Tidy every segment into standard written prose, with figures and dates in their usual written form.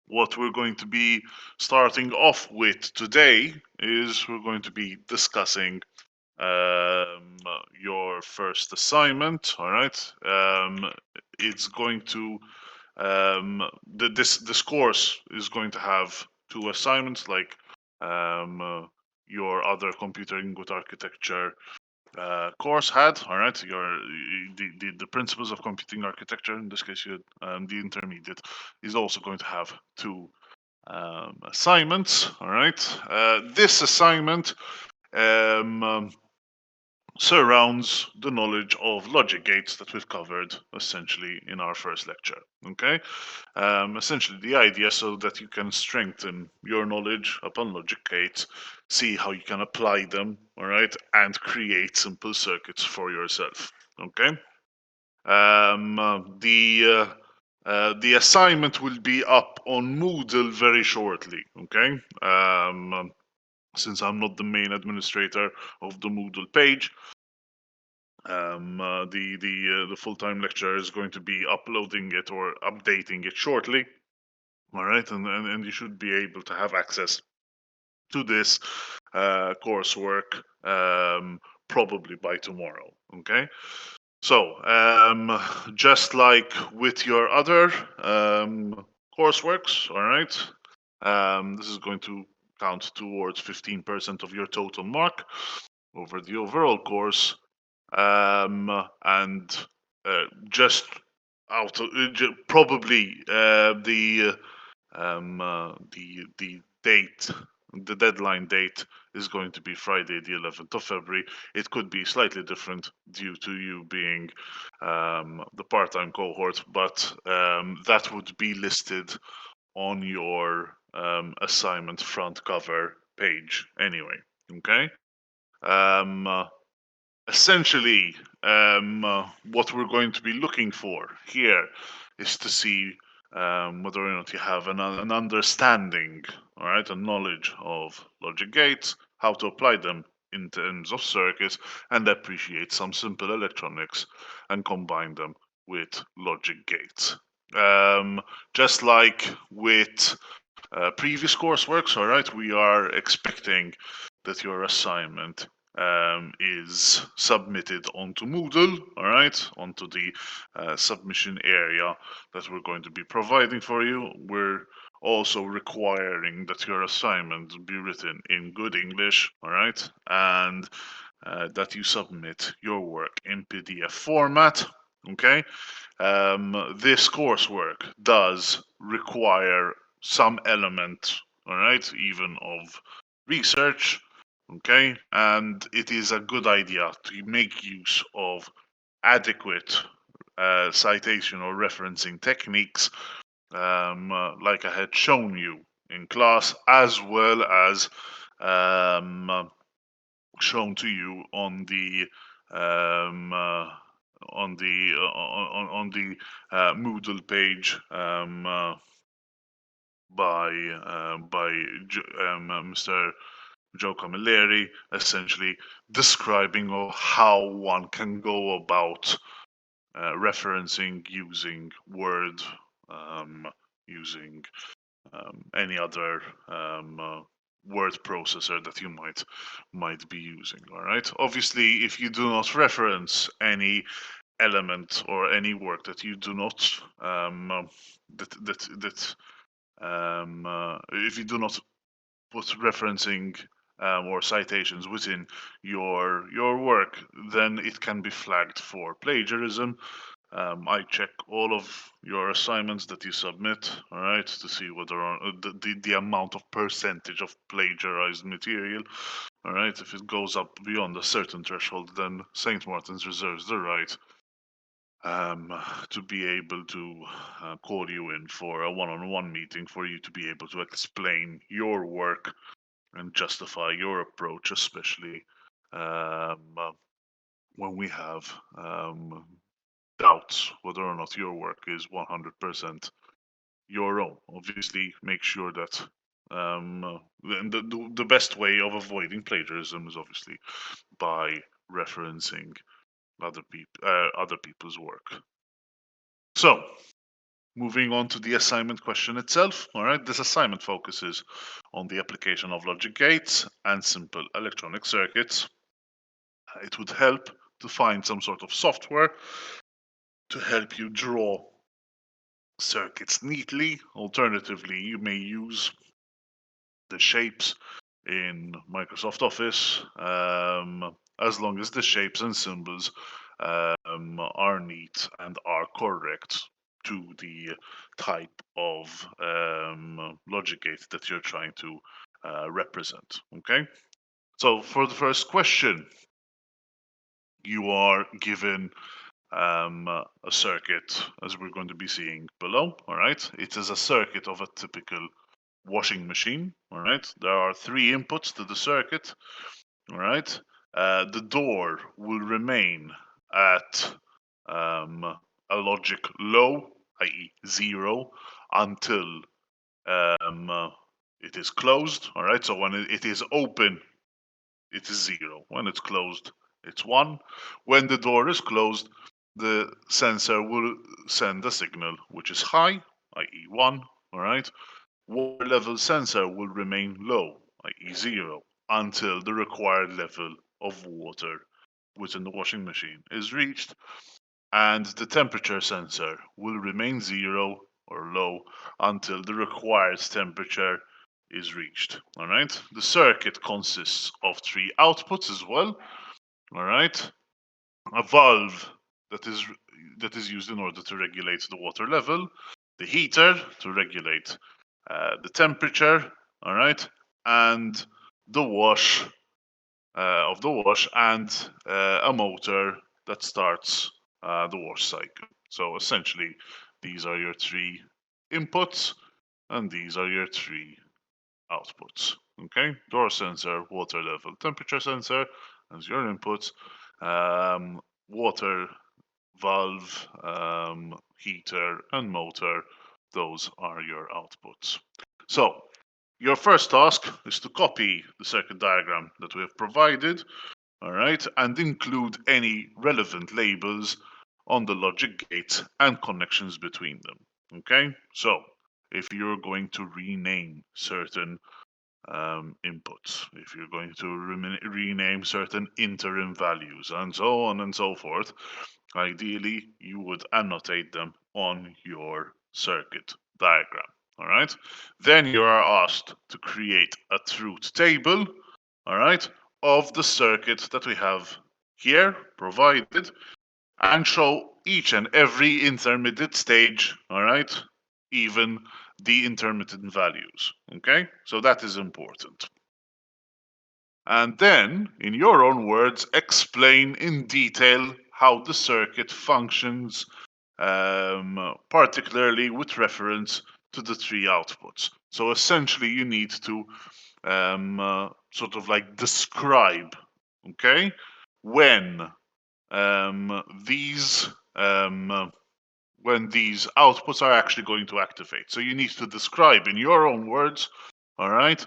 what we're going to be starting off with today is we're going to be discussing your first assignment. All right. It's going to this course is going to have two assignments, like um, uh, your other computing with architecture course had. All right, the principles of computing architecture. In this case, the intermediate is also going to have two assignments. All right, this assignment um, um, surrounds the knowledge of logic gates that we've covered essentially in our first lecture. Okay, essentially the idea so that you can strengthen your knowledge upon logic gates, see how you can apply them, all right, and create simple circuits for yourself. Okay, the assignment will be up on Moodle very shortly. Okay, since I'm not the main administrator of the Moodle page, the full time lecturer is going to be uploading it or updating it shortly. All right, and you should be able to have access to this coursework probably by tomorrow. Okay, so just like with your other courseworks, all right, this is going to count towards 15% of your total mark over the overall course, and just out of probably the date, the deadline date is going to be Friday, the 11th of February. It could be slightly different due to you being the part-time cohort, but that would be listed on your assignment front cover page anyway. Okay. Um, uh, Essentially, what we're going to be looking for here is to see whether or not you have an understanding, all right, a knowledge of logic gates, how to apply them in terms of circuits, and appreciate some simple electronics and combine them with logic gates. Just like with previous courseworks, all right, we are expecting that your assignment is submitted onto Moodle, all right, onto the submission area that we're going to be providing for you. We're also requiring that your assignment be written in good English, all right, and that you submit your work in PDF format. Okay, this coursework does require some element, all right, even of research. Okay, and it is a good idea to make use of adequate citation or referencing techniques, like I had shown you in class, as well as um, shown to you um, uh, on the Moodle page by Mr. Joe Camilleri, essentially describing how one can go about referencing using Word, um, using any other word processor that you might be using. All right. Obviously, if you do not reference any element or any work that you do not if you do not put referencing or citations within your work, then it can be flagged for plagiarism. I check all of your assignments that you submit, all right, to see whether or the amount of percentage of plagiarized material, all right. If it goes up beyond a certain threshold, then St. Martin's reserves the right um, to be able to call you in for a one-on-one meeting for you to be able to explain your work and justify your approach, especially um, uh, when we have doubts whether or not your work is 100% your own. Obviously, make sure that the best way of avoiding plagiarism is obviously by referencing other people's work. So, moving on to the assignment question itself. All right, this assignment focuses on the application of logic gates and simple electronic circuits. It would help to find some sort of software to help you draw circuits neatly. Alternatively, you may use the shapes in Microsoft Office, as long as the shapes and symbols are neat and are correct to the type of logic gate that you're trying to represent. Okay, so for the first question, you are given a circuit, as we're going to be seeing below. All right, it is a circuit of a typical washing machine. All right, there are 3 inputs to the circuit. All right, the door will remain at a logic low, i.e., 0, until it is closed. All right, so when it is open, it is 0. When it's closed, it's 1. When the door is closed, the sensor will send a signal which is high, i.e., 1. All right, water level sensor will remain low, i.e. 0, until the required level of water within the washing machine is reached, and the temperature sensor will remain 0 or low until the required temperature is reached. All right, the circuit consists of 3 outputs as well. All right, a valve that is used in order to regulate the water level, the heater to regulate the temperature, all right, and the wash of the wash, and a motor that starts the wash cycle. So essentially, these are your 3 inputs, and these are your 3 outputs. Okay, door sensor, water level, temperature sensor as your inputs, water valve, heater, and motor. Those are your outputs. So your first task is to copy the circuit diagram that we have provided, all right, and include any relevant labels on the logic gates and connections between them. Okay, so if you're going to rename certain inputs, if you're going to rename certain interim values, and so on and so forth, ideally you would annotate them on your circuit diagram. All right, then you are asked to create a truth table, all right, of the circuit that we have here provided, and show each and every intermediate stage, all right, even the intermittent values. Okay, so that is important. And then, in your own words, explain in detail how the circuit functions, particularly with reference to the 3 outputs. So essentially, you need to sort of like describe, okay, when these when these outputs are actually going to activate. So you need to describe in your own words, all right,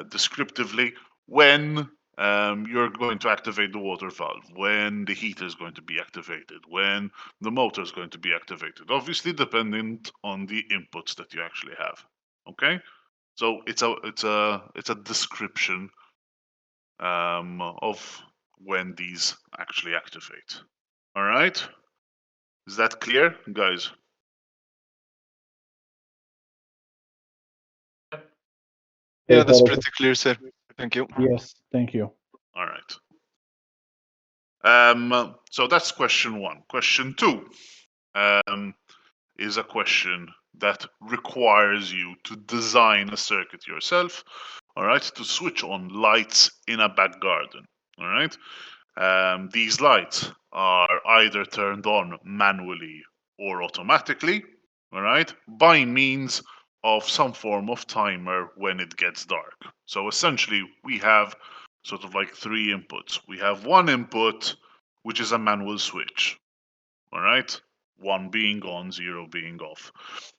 descriptively, when you're going to activate the water valve, when the heater is going to be activated, when the motor is going to be activated. Obviously, dependent on the inputs that you actually have. Okay, so it's a description of when these actually activate. All right, is that clear, guys? Yeah, that's pretty clear, sir. Thank you. Yes, thank you. All right. So that's question 1. Question 2 is a question that requires you to design a circuit yourself, all right, to switch on lights in a back garden. All right. These lights are either turned on manually or automatically, all right, by means of some form of timer when it gets dark. So essentially, we have sort of like 3 inputs. We have one input, which is a manual switch, all right, 1 being on, 0 being off.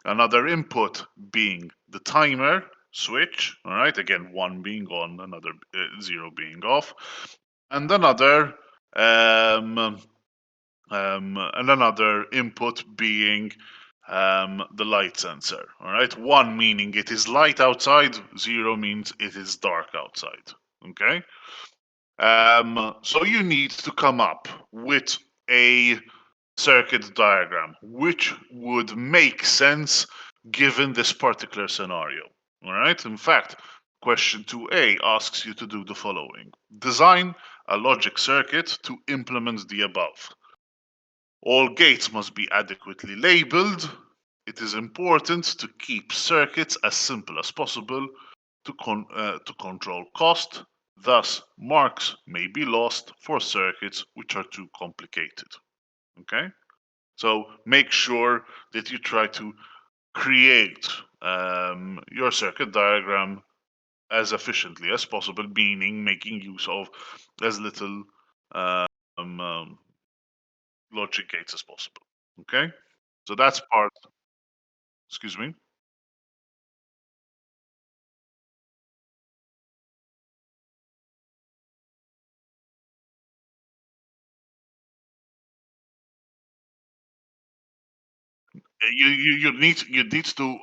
Another input being the timer switch, all right, again, 1 being on, another 0 being off, and another input being the light sensor. All right, 1 meaning it is light outside, 0 means it is dark outside. Okay, so you need to come up with a circuit diagram which would make sense given this particular scenario. All right, in fact, question 2a asks you to do the following: design a logic circuit to implement the above. All gates must be adequately labeled. It is important to keep circuits as simple as possible to control cost. Thus, marks may be lost for circuits which are too complicated. Okay? So make sure that you try to create your circuit diagram as efficiently as possible, meaning making use of as little um, um, logic gates as possible. Okay? So that's part. Excuse me. You need to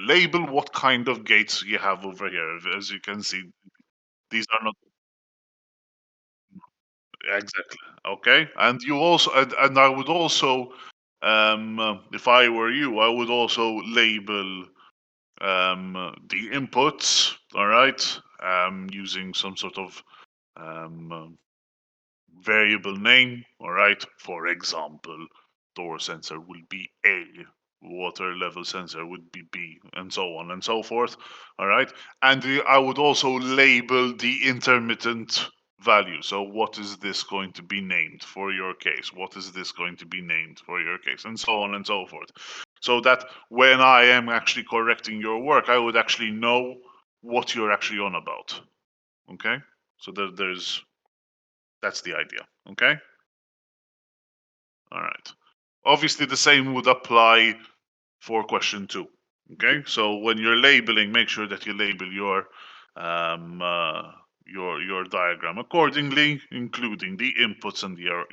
label what kind of gates you have over here. As you can see, these are not exactly okay. And you also and I would also, if I were you, I would also label the inputs. All right, using some sort of um, variable name. All right, for example, door sensor will be A, water level sensor would be B, and so on and so forth. All right, and I would also label the intermittent value. So what is this going to be named for your case? What is this going to be named for your case? And so on and so forth. So that when I am actually correcting your work, I would actually know what you're actually on about. Okay, so that's the idea. Okay. All right. Obviously, the same would apply for question 2. Okay. So when you're labeling, make sure that you label um, uh, your diagram accordingly, including the inputs and your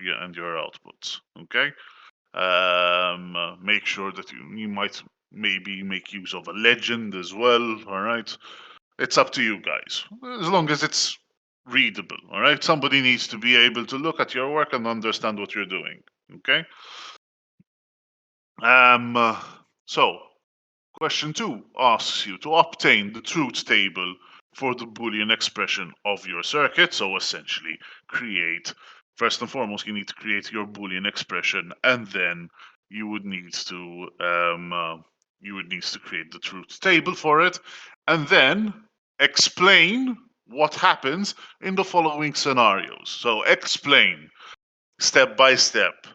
outputs. Okay. Make sure that you might maybe make use of a legend as well. All right. It's up to you guys, as long as it's readable. All right. Somebody needs to be able to look at your work and understand what you're doing. Okay. Um, so, question 2 asks you to obtain the truth table for the Boolean expression of your circuit. So, essentially, first and foremost, you need to create your Boolean expression, and then you would need to create the truth table for it, and then explain what happens in the following scenarios. So, explain step by step,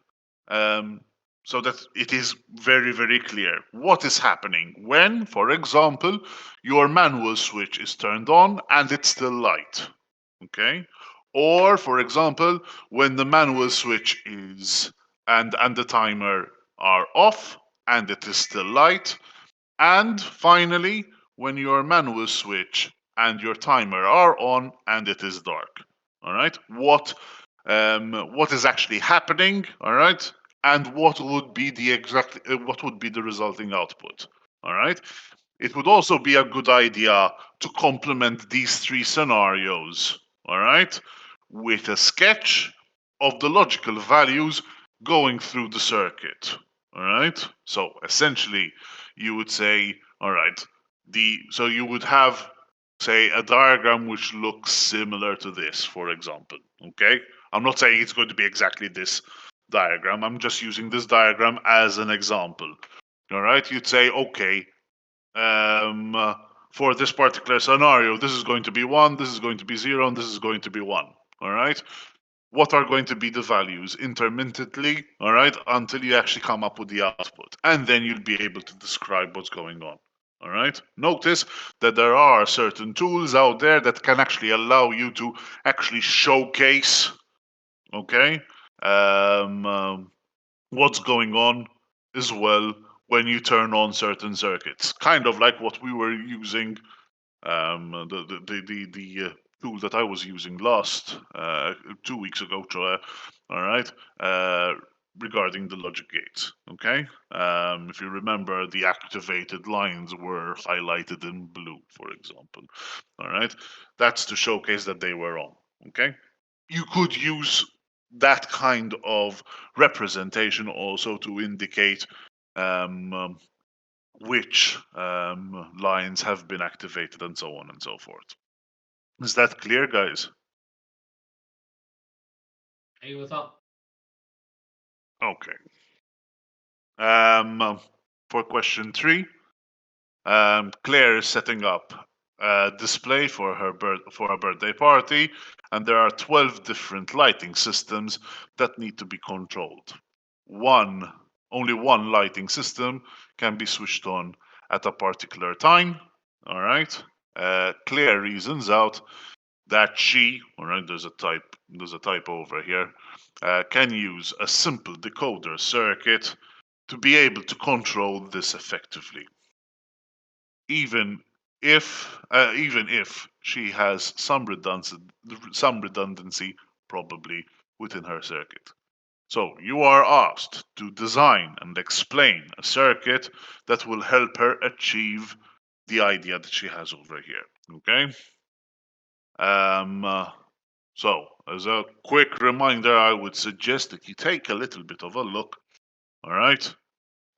um, so that it is very, very clear what is happening when, for example, your manual switch is turned on and it's still light. Okay? Or, for example, when the manual switch is and the timer are off and it is still light. And finally, when your manual switch and your timer are on and it is dark. All right? What is actually happening? All right? And what would be the resulting output? All right? It would also be a good idea to complement these 3 scenarios, all right, with a sketch of the logical values going through the circuit. All right. So essentially, you would say, all right, so you would have, say, a diagram which looks similar to this, for example. Okay. I'm not saying it's going to be exactly this diagram. I'm just using this diagram as an example. All right. You'd say, okay, um, uh, for this particular scenario, this is going to be 1, this is going to be 0, and this is going to be 1. All right. What are going to be the values intermittently, all right, until you actually come up with the output. And then you'll be able to describe what's going on. All right. Notice that there are certain tools out there that can actually allow you to actually showcase, okay, what's going on as well when you turn on certain circuits. Kind of like what we were using, the tool that I was using last 2 weeks ago. All right, regarding the logic gates. Okay, if you remember, the activated lines were highlighted in blue, for example. All right, that's to showcase that they were on. Okay, you could use that kind of representation also to indicate which lines have been activated and so on and so forth. Is that clear, guys? Hey, what's up? Okay. For question 3, Claire is setting up a display for her birthday party, and there are 12 different lighting systems that need to be controlled. Only one lighting system can be switched on at a particular time. All right. Claire reasons out that she, all right, there's a typo over here, can use a simple decoder circuit to be able to control this effectively, even if she has some redundancy probably within her circuit. So you are asked to design and explain a circuit that will help her achieve the idea that she has over here. Okay. So, as a quick reminder, I would suggest that you take a little bit of a look, all right,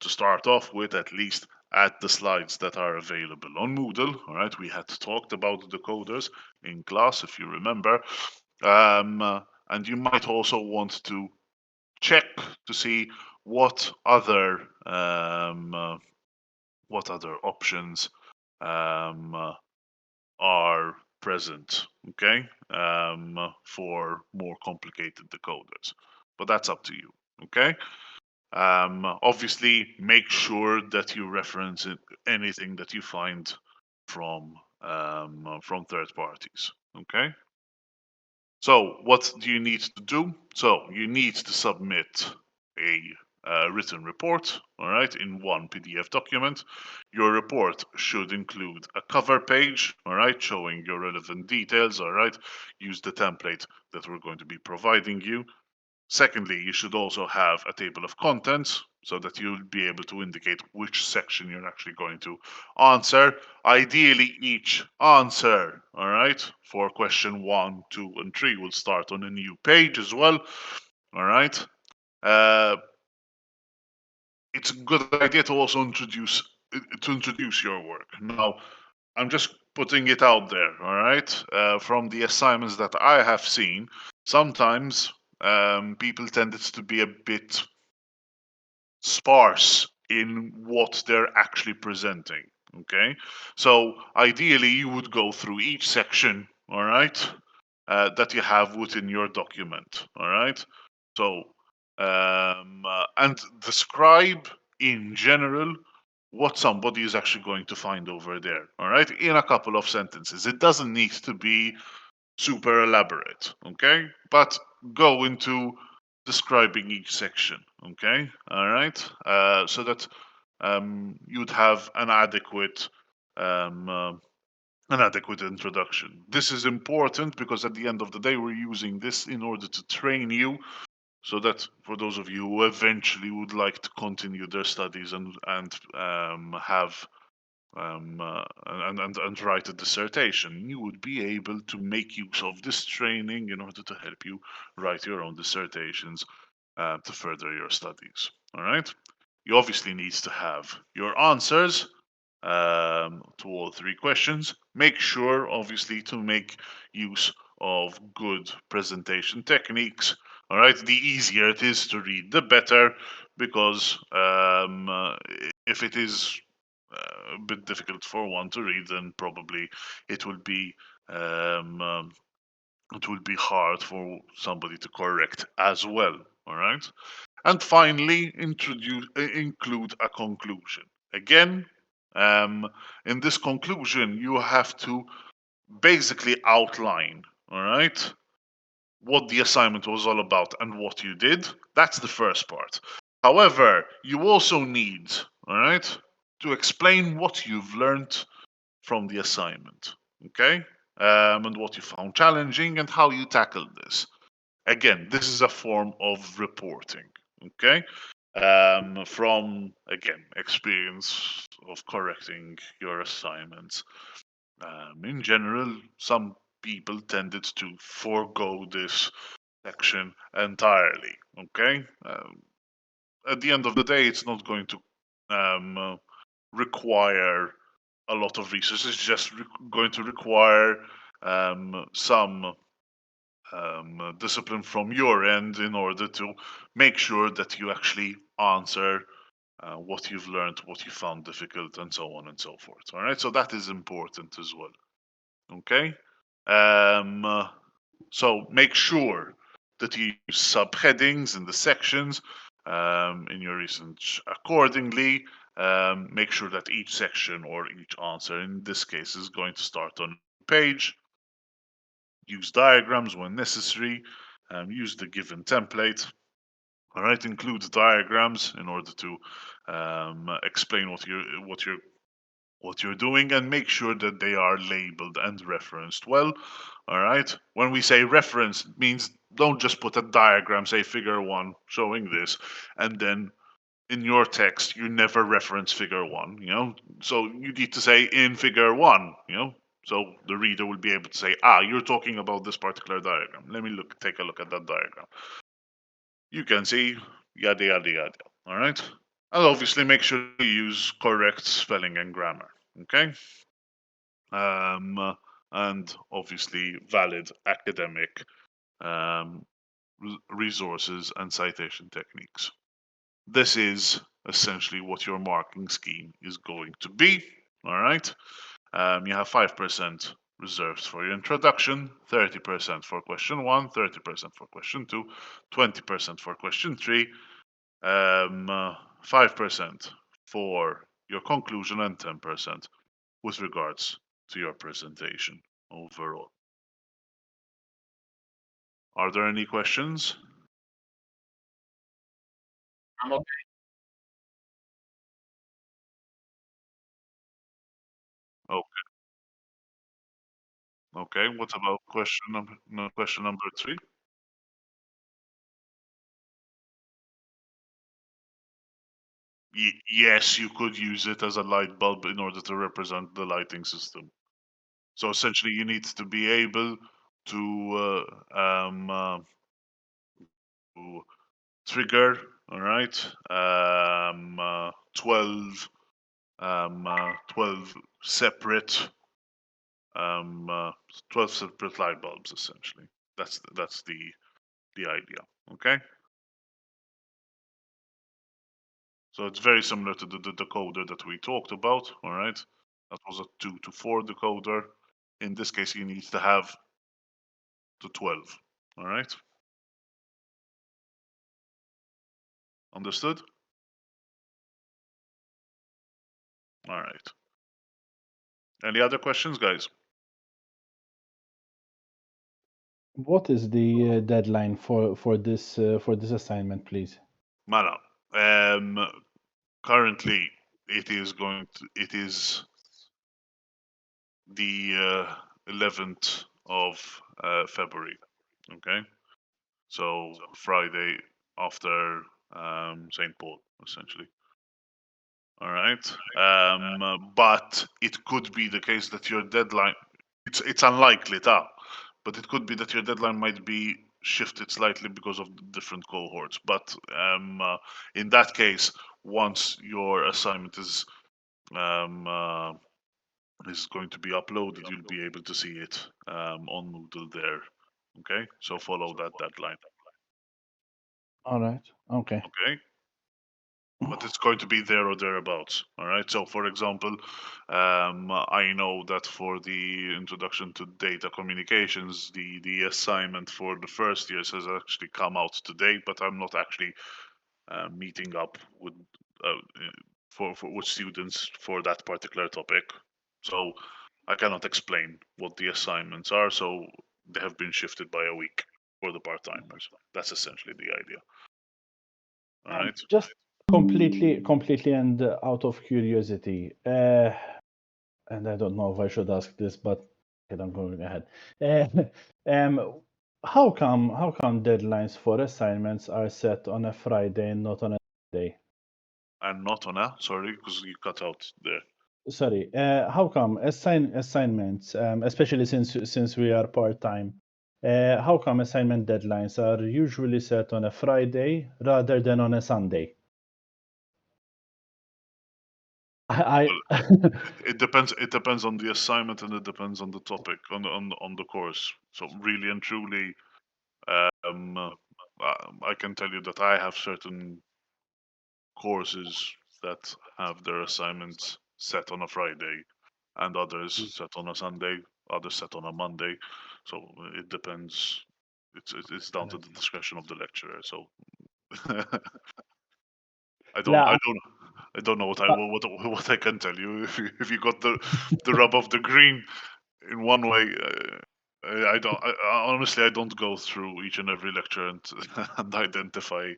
to start off with, at least at the slides that are available on Moodle. All right, we had talked about the decoders in class, if you remember, and you might also want to check to see what other options are present, okay, for more complicated decoders. But that's up to you, okay? Obviously, make sure that you reference anything that you find from third parties, okay? So, what do you need to do? So, you need to submit a written report, all right, in one PDF document. Your report should include a cover page, all right, showing your relevant details, all right. Use the template that we're going to be providing you. Secondly, you should also have a table of contents so that you'll be able to indicate which section you're actually going to answer. Ideally, each answer, all right, for question 1, 2, and 3 will start on a new page as well, all right. It's a good idea to also introduce your work. Now, I'm just putting it out there, all right? From the assignments that I have seen, sometimes people tended to be a bit sparse in what they're actually presenting. Okay, so ideally you would go through each section, all right, that you have within your document, all right. So and describe in general what somebody is actually going to find over there, all right, in a couple of sentences. It doesn't need to be super elaborate, okay, but go into describing each section, okay, all right, so that you'd have um, uh, an adequate introduction. This is important because at the end of the day, we're using this in order to train you, so that for those of you who eventually would like to continue their studies and have and write a dissertation, you would be able to make use of this training in order to help you write your own dissertations to further your studies. All right. You obviously need to have your answers to all 3 questions. Make sure, obviously, to make use of good presentation techniques. All right. The easier it is to read, the better, because if it is a bit difficult for one to read, then probably it will be um, um, it will be hard for somebody to correct as well. All right, and finally, include a conclusion. Again, in this conclusion, you have to basically outline. All right, what the assignment was all about and what you did. That's the first part. However, you also need, all right, to explain what you've learned from the assignment, okay? And what you found challenging and how you tackled this. Again, this is a form of reporting, Okay, from again experience of correcting your assignments. In general, some people tended to forego this section entirely. Okay, at the end of the day, it's not going to require a lot of research. It's just going to require some discipline from your end in order to make sure that you actually answer what you've learned, what you found difficult, and so on and so forth. All right, so that is important as well. Okay, so make sure that you use subheadings in the sections in your research accordingly. Make sure that each section or each answer in this case is going to start on a page. Use diagrams when necessary. Use the given template. All right, include diagrams in order to explain what you're doing, and make sure that they are labeled and referenced well. All right, when we say reference, it means don't just put a diagram, say figure 1 showing this, and then in your text you never reference figure 1, so you need to say in figure 1, so the reader will be able to say, you're talking about this particular diagram, let me take a look at that diagram. You can see yada yada yada. All right, and obviously make sure you use correct spelling and grammar. Okay, and obviously valid academic um, resources and citation techniques. This is essentially what your marking scheme is going to be. All right, you have 5% reserved for your introduction, 30% for question 1, 30% for question 2, 20% for question 3, 5% for your conclusion, and 10% with regards to your presentation overall. Are there any questions? I'm okay. Okay. What about question number 3? Yes, you could use it as a light bulb in order to represent the lighting system. So essentially, you need to be able to trigger, all right, 12 12 separate 12 separate light bulbs essentially. That's the idea. Okay, so it's very similar to the decoder that we talked about. All right, that was a 2 to 4 decoder. In this case, you need to have to 12. All right, understood? All right, any other questions, guys? What is the deadline for this assignment, please? Mala, currently it is the 11th of February. Okay, so Friday after St. Paul, essentially. All right, but it could be the case that your deadline. It's unlikely, but it could be that your deadline might be shifted slightly because of the different cohorts. But in that case, once your assignment is going to be uploaded, you'll be able to see it on Moodle there. Okay, so follow that deadline. All right. Okay. Okay, but it's going to be there or thereabouts. All right. So, for example, I know that for the introduction to data communications, the assignment for the first years has actually come out today, but I'm not actually meeting up with with students for that particular topic. So I cannot explain what the assignments are. So they have been shifted by a week for the part timers. That's essentially the idea. All right. Just completely, and out of curiosity, and I don't know if I should ask this, but okay, I'm going ahead. How come deadlines for assignments are set on a Friday and not on a Sunday? And not on a, sorry, because you cut out there. Sorry, how come assignments, especially since we are part-time, how come assignment deadlines are usually set on a Friday rather than on a Sunday? I It depends. It depends on the assignment, and it depends on the topic, on the course. So really and truly, um, uh, I can tell you that I have certain courses that have their assignments set on a Friday, and others set on a Sunday, others set on a Monday. So it depends. It's down to the discretion of the lecturer. So لا I don't know what I can tell you. If you got the rub of the green in one way, honestly I don't go through each and every lecture and and identify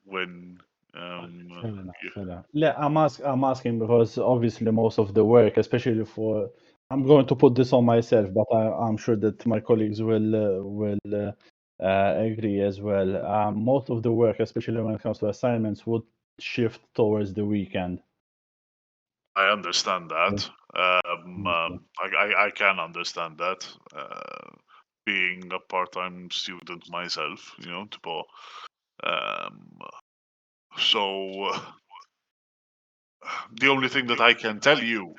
when fair enough, you, fair enough. لا, I'm asking because obviously most of the work, especially for, I'm going to put this on myself, but I'm sure that my colleagues will agree as well. Most of the work, especially when it comes to assignments, would shift towards the weekend. I understand that. Okay. I can understand that. Being a part-time student myself, to um, so the only thing that I can tell you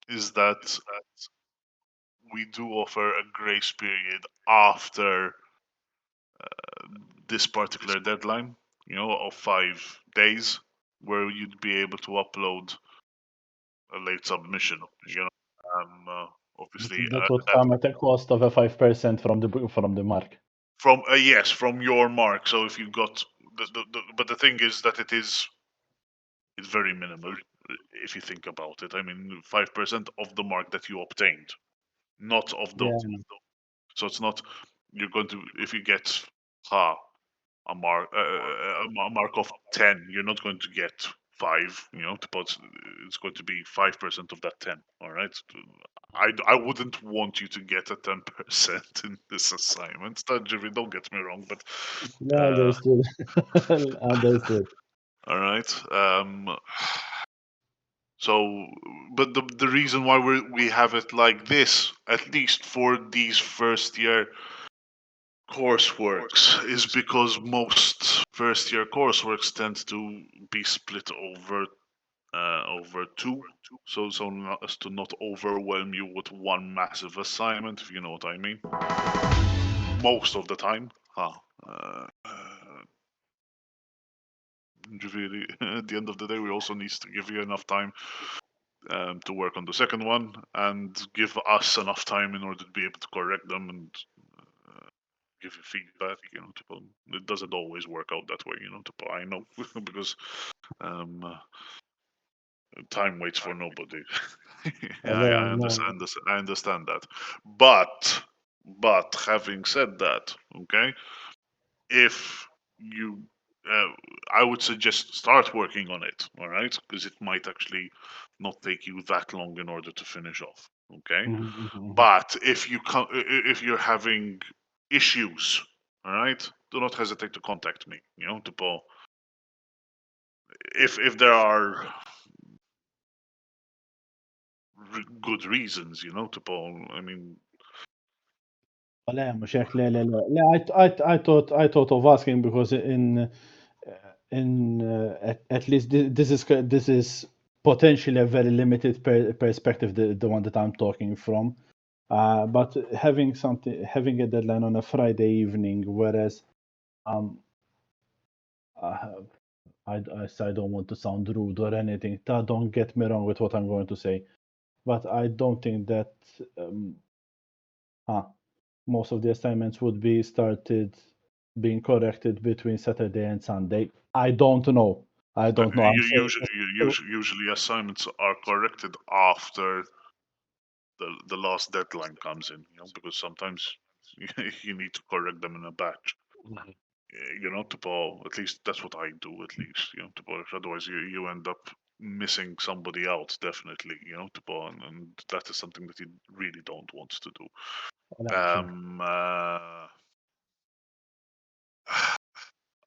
is that we do offer a grace period after this particular deadline, of 5 days, where you'd be able to upload a late submission. Obviously, That would come at a cost of a 5% from the mark. from yes, from your mark. So if you got but the thing is that it's very minimal if you think about it. I mean, 5% of the mark that you obtained, not of the. Yeah. So it's not you're going to if you get ha a mark of 10, you're not going to get 5. But it's going to be 5% of that 10. All right. I wouldn't want you to get a 10% in this assignment. Tanjiri, don't get me wrong, but Yeah, uh, understood. Understood. all right. So, but the reason why we have it like this, at least for these first year courseworks, is because most first year courseworks tend to be split over two, so not, as to not overwhelm you with one massive assignment, if you know what I mean. Most of the time, really, at the end of the day, we also need to give you enough time to work on the second one and give us enough time in order to be able to correct them and give you feedback. It doesn't always work out that way. I know because um, time waits for nobody. I understand this. I understand that. But having said that, okay, if you, I would suggest start working on it. All right, because it might actually not take you that long in order to finish off. Okay, but if you're having issues, all right, do not hesitate to contact me. To Paul, if there are good reasons, to Paul. I mean, لا مش هيك لا لا لا لا I thought of asking because at least this is potentially a very limited perspective, the one that I'm talking from. But having a deadline on a Friday evening, whereas uh, I don't want to sound rude or anything. Don't get me wrong with what I'm going to say, but I don't think that most of the assignments would be started being corrected between Saturday and Sunday. I don't know. I don't know. I'm saying usually assignments are corrected after the last deadline comes in. Because sometimes you need to correct them in a batch. To Paul. At least that's what I do. At least to Paul. Otherwise, you end up missing somebody out. Definitely, to Paul, and that is something that you really don't want to do. لا مش هيك.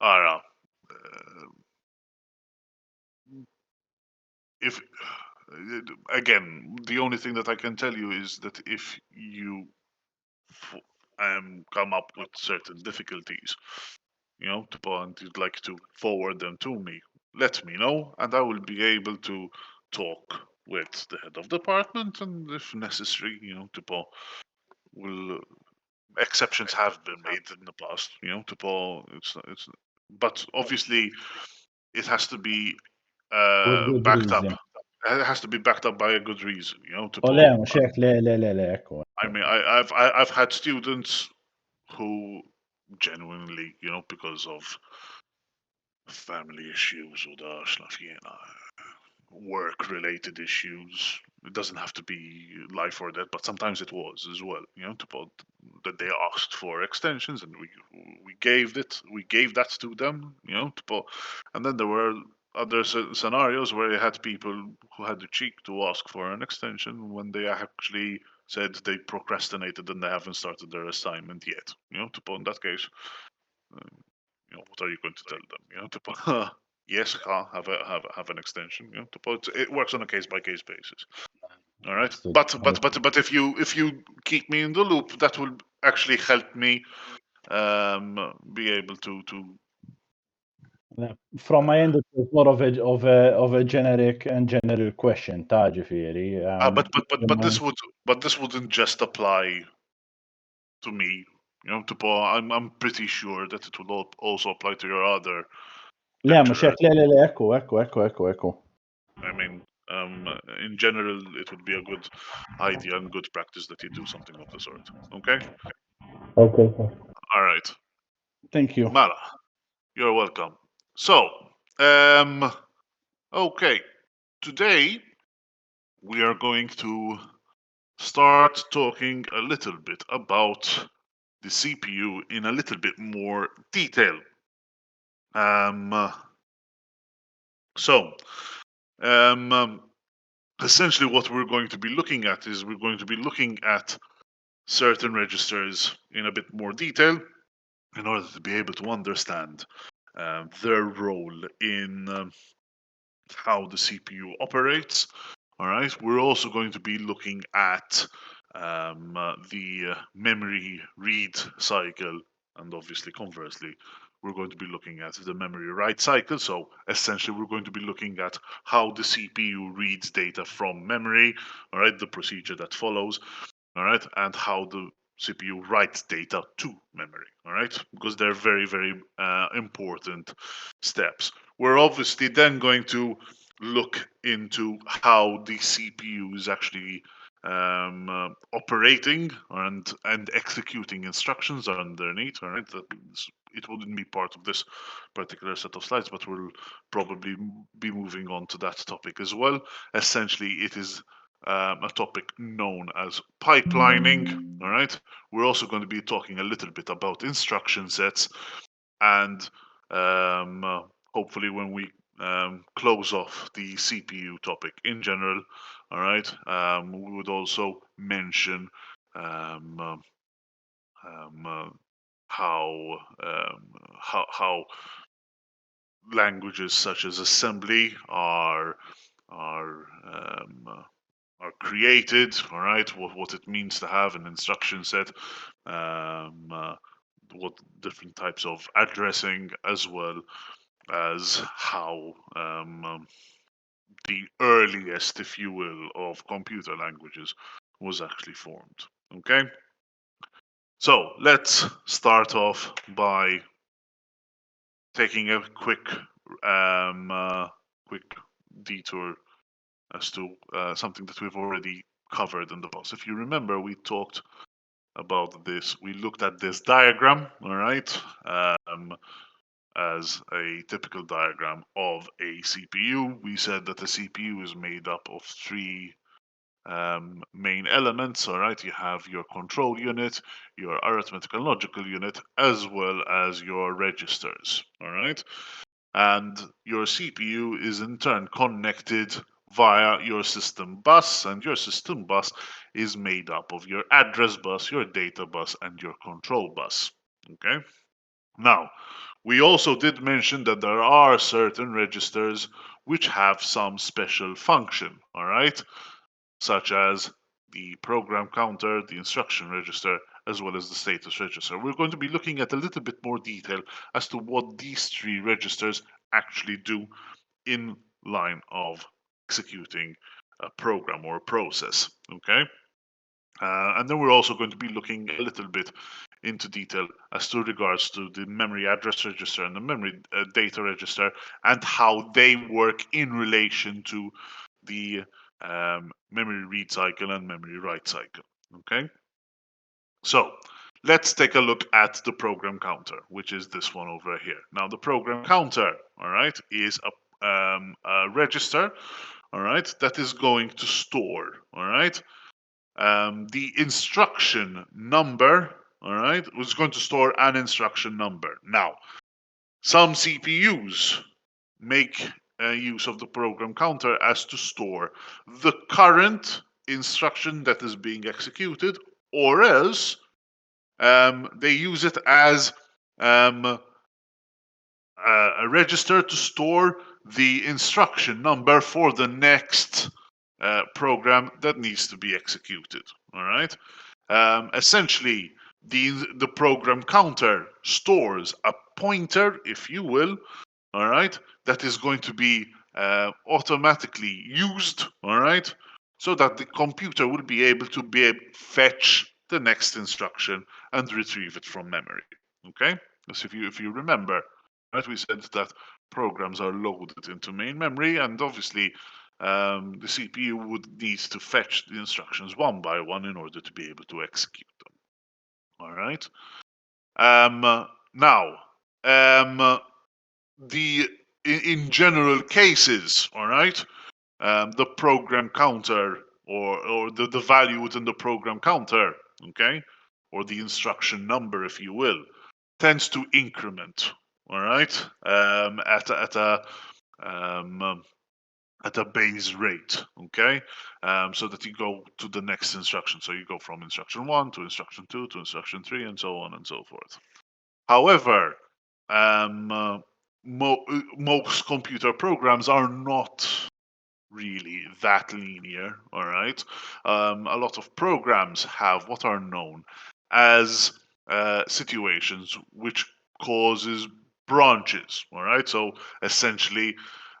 Ara, if again, the only thing that I can tell you is that if you come up with certain difficulties, and you'd like to forward them to me, let me know, and I will be able to talk with the head of department, and if necessary, will exceptions have been made in the past, it's but obviously it has to be With good backed up. reason. It has to be backed up by a good reason, Le, mux hekk, le, ekku. I mean, I've had students who genuinely, because of family issues or work-related issues. It doesn't have to be life or death, but sometimes it was as well. That they asked for extensions, and we gave that to them. And then there were other scenarios where you had people who had the cheek to ask for an extension when they actually said they procrastinated and they haven't started their assignment yet. In that case, what are you going to tell them? Yes, have an extension. It works on a case by case basis. All right, but if you keep me in the loop, that will actually help me be able to. From my end, it was more of a generic and general question, ta' ġifieri. But this wouldn't just apply to me. I'm pretty sure that it will also apply to your other. Le, mux hekk, le, ekku. I mean, in general, it would be a good idea and good practice that you do something of the sort. Okay? Okay. All right. Thank you. Mala, you're welcome. So, okay. Today, we are going to start talking a little bit about the CPU in a little bit more detail. Essentially what we're going to be looking at is we're going to be looking at certain registers in a bit more detail in order to be able to understand their role in how the CPU operates. All right. We're also going to be looking at the memory read cycle, and obviously conversely, we're going to be looking at the memory write cycle. So essentially, we're going to be looking at how the CPU reads data from memory, all right, the procedure that follows, all right, and how the CPU writes data to memory, all right, because they're very, very important steps. We're obviously then going to look into how the CPU is actually operating and executing instructions underneath. All right, it wouldn't be part of this particular set of slides, but we'll probably be moving on to that topic as well. Essentially, it is a topic known as pipelining. All right, we're also going to be talking a little bit about instruction sets, and hopefully when we close off the CPU topic in general, all right, we would also mention how languages such as assembly are created, all right, what it means to have an instruction set, what different types of addressing, as well as how the earliest, if you will, of computer languages was actually formed. Okay, so let's start off by taking a quick detour as to something that we've already covered in the past. If you remember, we talked about this. We looked at this diagram, all right, as a typical diagram of a CPU. We said that the CPU is made up of three main elements. All right, you have your control unit, your arithmetic and logical unit, as well as your registers. All right, and your CPU is in turn connected via your system bus, and your system bus is made up of your address bus, your data bus, and your control bus. Okay, Now, we also did mention that there are certain registers which have some special function, all right? Such as the program counter, the instruction register, as well as the status register. We're going to be looking at a little bit more detail as to what these three registers actually do in line of executing a program or a process, okay? And then we're also going to be looking a little bit into detail as to regards to the memory address register and the memory data register and how they work in relation to the memory read cycle and memory write cycle. Okay, so let's take a look at the program counter, which is this one over here. Now, the program counter, all right, is a register, all right, that is going to store, all right, the instruction number, all right, was going to store an instruction number. Now, some CPUs make use of the program counter as to store the current instruction that is being executed, or else they use it as a register to store the instruction number for the next program that needs to be executed. All right. Essentially, the program counter stores a pointer, if you will, all right, that is going to be automatically used, all right, so that the computer will be able to fetch the next instruction and retrieve it from memory. Okay, because if you remember, right, we said that programs are loaded into main memory, and obviously the CPU would need to fetch the instructions one by one in order to be able to execute them. All right. Now, in general cases, all right, the program counter or the value within the program counter, okay, or the instruction number, if you will, tends to increment, all right, at a base rate, okay, so that you go to the next instruction. So you go from instruction 1 to instruction 2 to instruction 3 and so on and so forth. However, most computer programs are not really that linear, all right? A lot of programs have what are known as situations which causes branches, all right? So essentially,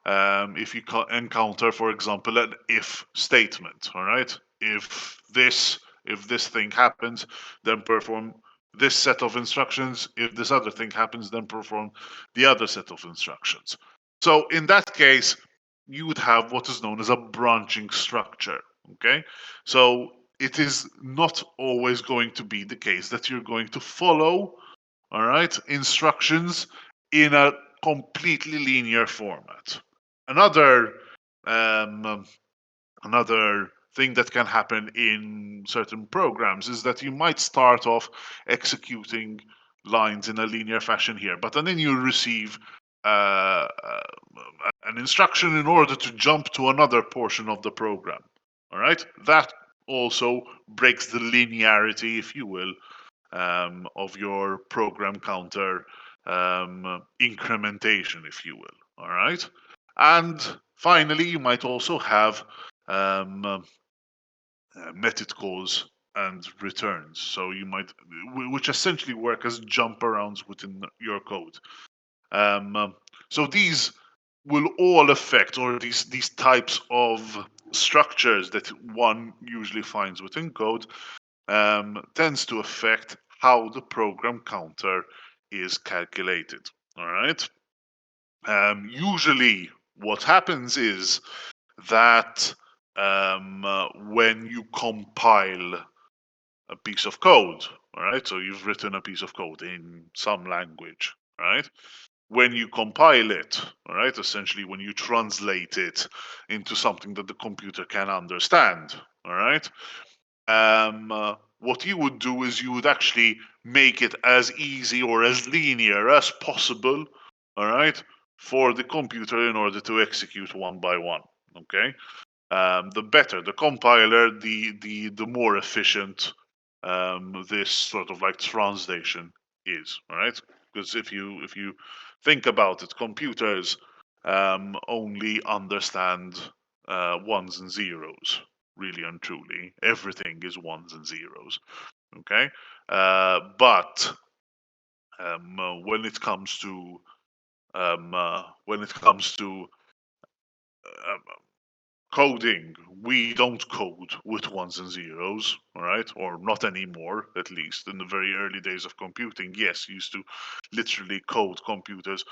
if you encounter, for example, an if statement, all right? If this thing happens, then perform this set of instructions. If this other thing happens, then perform the other set of instructions. So in that case, you would have what is known as a branching structure. Okay, so it is not always going to be the case that you're going to follow, all right, instructions in a completely linear format. Another another thing that can happen in certain programs is that you might start off executing lines in a linear fashion here, but then you receive uh, an instruction in order to jump to another portion of the program. All right, that also breaks the linearity, if you will, of your program counter incrementation, if you will. All right, and finally, you might also have method calls and returns. So you might, which essentially work as jump arounds within your code. So these will all affect, or these types of structures that one usually finds within code tends to affect how the program counter is calculated. All right. Usually, what happens is that when you compile a piece of code, all right, so you've written a piece of code in some language, right? When you compile it, all right, essentially when you translate it into something that the computer can understand, all right, what you would do is you would actually make it as easy or as linear as possible, all right, for the computer in order to execute one by one. Okay, the better the compiler, the more efficient this sort of like translation is. All right. Because if you think about it, computers only understand ones and zeros, really and truly. Everything is ones and zeros. Okay, but when it comes to coding, we don't code with ones and zeros, all right? Or not anymore, at least. In the very early days of computing, yes, used to literally code computers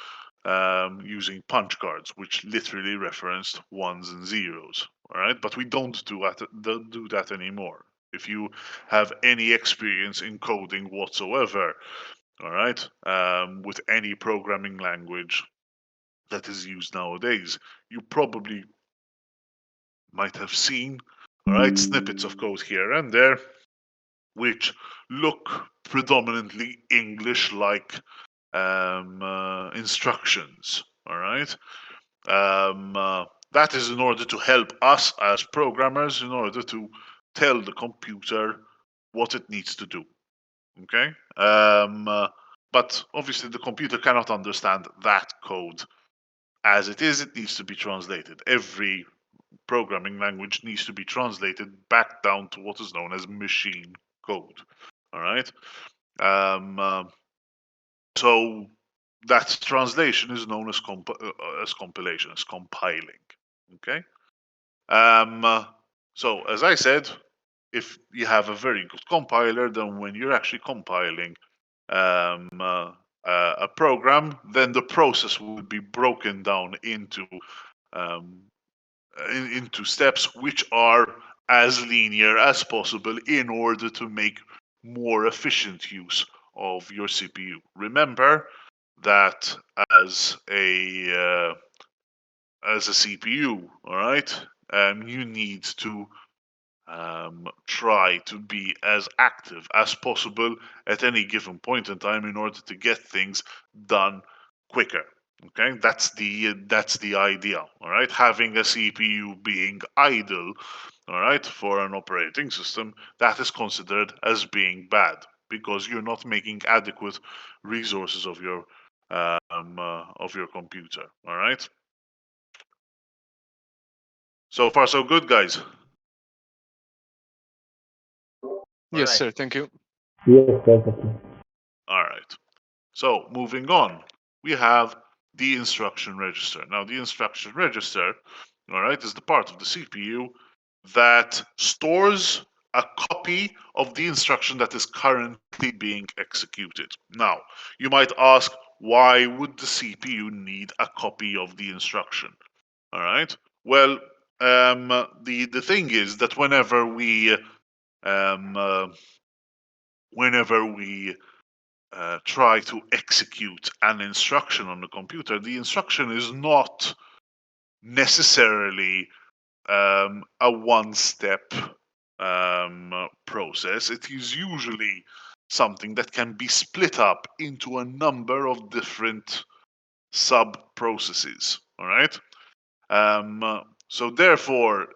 using punch cards, which literally referenced ones and zeros, all right? But we don't do that anymore. If you have any experience in coding whatsoever, all right, with any programming language that is used nowadays, you probably might have seen, all right, snippets of code here and there, which look predominantly English-like instructions, all right. That is in order to help us as programmers, in order to tell the computer what it needs to do. Okay, but obviously the computer cannot understand that code as it is. It needs to be translated. Every programming language needs to be translated back down to what is known as machine code. All right. So that translation is known as compilation, as compiling. Okay. So as I said, if you have a very good compiler, then when you're actually compiling a program, then the process will be broken down into steps which are as linear as possible in order to make more efficient use of your CPU. Remember that as a CPU, all right, you need to try to be as active as possible at any given point in time in order to get things done quicker. Okay, that's the idea. All right, having a CPU being idle, all right, for an operating system, that is considered as being bad because you're not making adequate resources of your computer. All right. So far, so good, guys. Yes, sir. Thank you. Yes, perfectly. All right. So moving on, we have the instruction register. Now, the instruction register, all right, is the part of the CPU that stores a copy of the instruction that is currently being executed. Now, you might ask, why would the CPU need a copy of the instruction? All right. Well, the thing is that um, uh, whenever we try to execute an instruction on the computer, the instruction is not necessarily a one-step process. It is usually something that can be split up into a number of different sub-processes. All right. So therefore,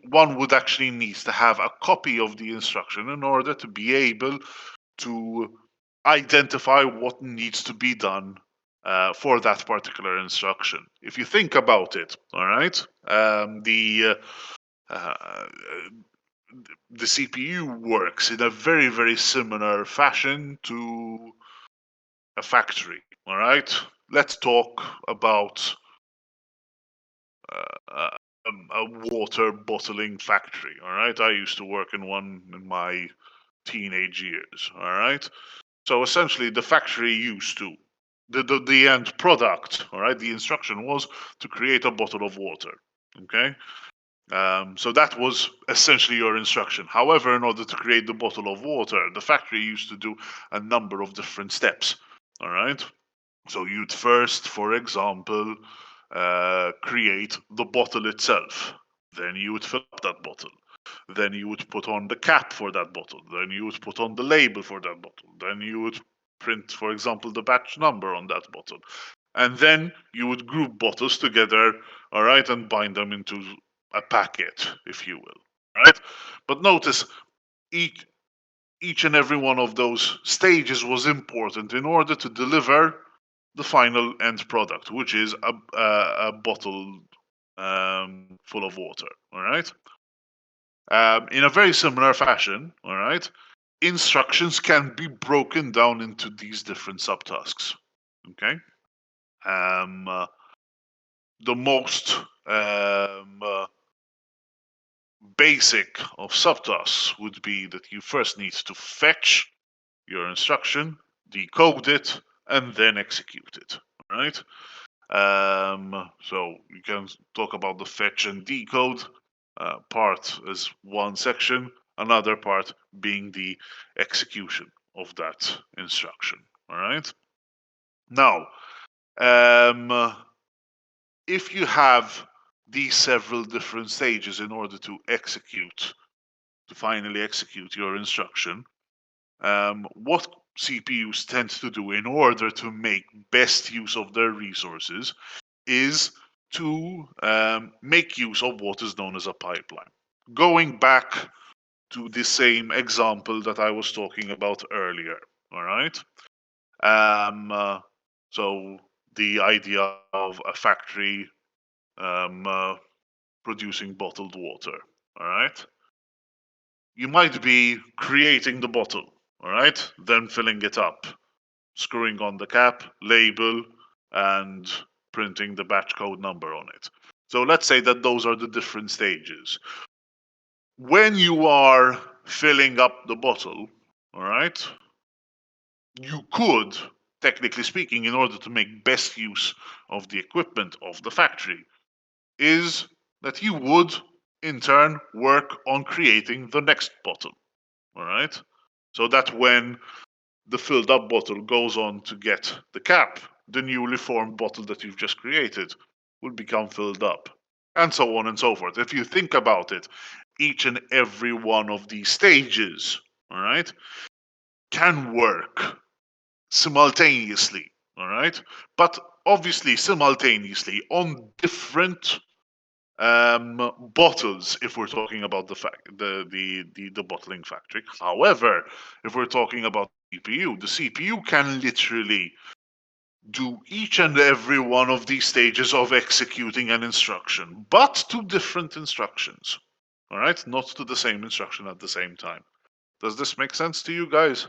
one would actually need to have a copy of the instruction in order to be able to identify what needs to be done for that particular instruction. If you think about it, all right, uh, the CPU works in a very, very similar fashion to a factory. All right, let's talk about a water bottling factory. All right, I used to work in one in my teenage years. All right. So essentially, the factory used to the end product. All right, the instruction was to create a bottle of water. Okay, so that was essentially your instruction. However, in order to create the bottle of water, the factory used to do a number of different steps. All right, so you'd first, for example, create the bottle itself. Then you would fill up that bottle. Then you would put on the cap for that bottle. Then you would put on the label for that bottle. Then you would print, for example, the batch number on that bottle. And then you would group bottles together, all right, and bind them into a packet, if you will. Right? But notice each each and every one of those stages was important in order to deliver the final end product, which is a bottle full of water. All right. In a very similar fashion, all right, instructions can be broken down into these different subtasks. Okay. The most basic of subtasks would be that you first need to fetch your instruction, decode it, and then execute it. Right? So you can talk about the fetch and decode part as one section, another part being the execution of that instruction. All right. Now, if you have these several different stages in order to finally execute your instruction, what CPUs tend to do in order to make best use of their resources is to make use of what is known as a pipeline. Going back to the same example that I was talking about earlier, all right? So the idea of a factory producing bottled water, all right? You might be creating the bottle, all right? Then filling it up, screwing on the cap, label, and printing the batch code number on it. So let's say that those are the different stages. When you are filling up the bottle, all right, you could, technically speaking, in order to make best use of the equipment of the factory, is that you would in turn work on creating the next bottle. All right. So that when the filled up bottle goes on to get the cap, the newly formed bottle that you've just created will become filled up. And so on and so forth. If you think about it, each and every one of these stages, all right, can work simultaneously, all right? But obviously simultaneously on different bottles if we're talking about the bottling factory. However, if we're talking about the CPU can literally do each and every one of these stages of executing an instruction, but to different instructions. All right, not to the same instruction at the same time. Does this make sense to you guys?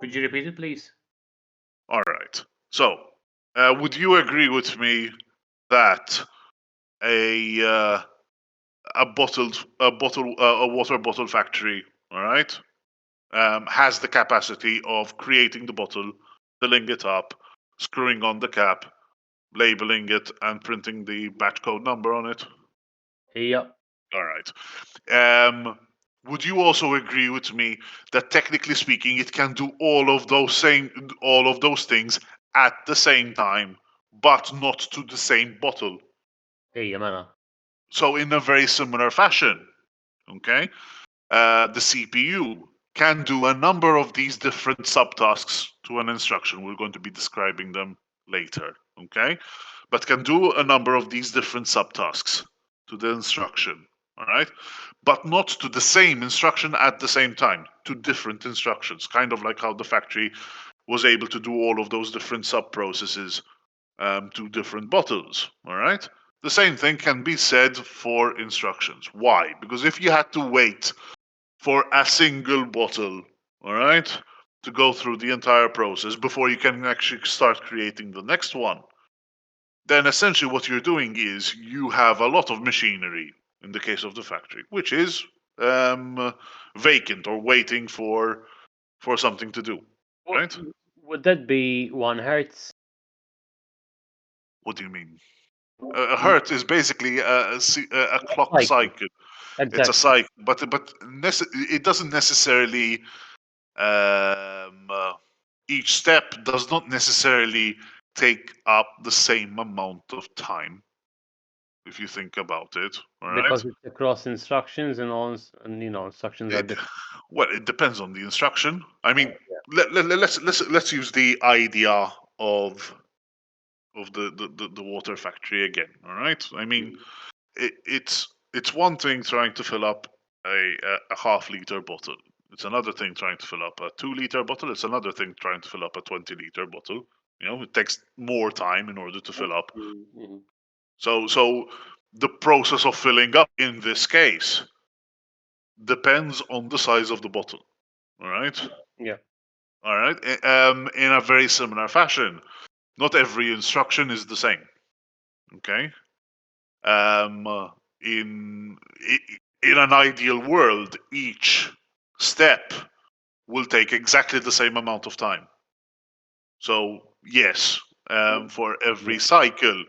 Could you repeat it, please? All right. So, would you agree with me that a water bottle factory, all right, has the capacity of creating the bottle, filling it up, screwing on the cap, labeling it, and printing the batch code number on it? Yep. All right. Would you also agree with me that technically speaking, it can do all of those things at the same time, but not to the same bottle? Hey, Yamana. So in a very similar fashion, okay, the CPU can do a number of these different subtasks to an instruction. We're going to be describing them later, okay? But can do a number of these different subtasks to the instruction, all right? But not to the same instruction at the same time, to different instructions, kind of like how the factory was able to do all of those different sub processes to different bottles, all right? The same thing can be said for instructions. Why? Because if you had to wait for a single bottle, all right, to go through the entire process before you can actually start creating the next one, then essentially what you're doing is you have a lot of machinery in the case of the factory, which is vacant or waiting for something to do, right? Would that be 1 hertz? What do you mean? A hertz is basically a clock cycle. Exactly. It's a cycle, but it doesn't necessarily. Each step does not necessarily take up the same amount of time. If you think about it, all right. Because it's across instructions and all, and instructions are different. Well, it depends on the instruction. I mean, let's use the idea of the water factory again. All right. I mean, it's one thing trying to fill up a half-liter bottle. It's another thing trying to fill up a 2-liter bottle. It's another thing trying to fill up a 20-liter bottle. It takes more time in order to fill up. Mm-hmm. So the process of filling up in this case depends on the size of the bottle. All right. Yeah. All right. In a very similar fashion, not every instruction is the same. Okay. In an ideal world, each step will take exactly the same amount of time. So yes, for every cycle,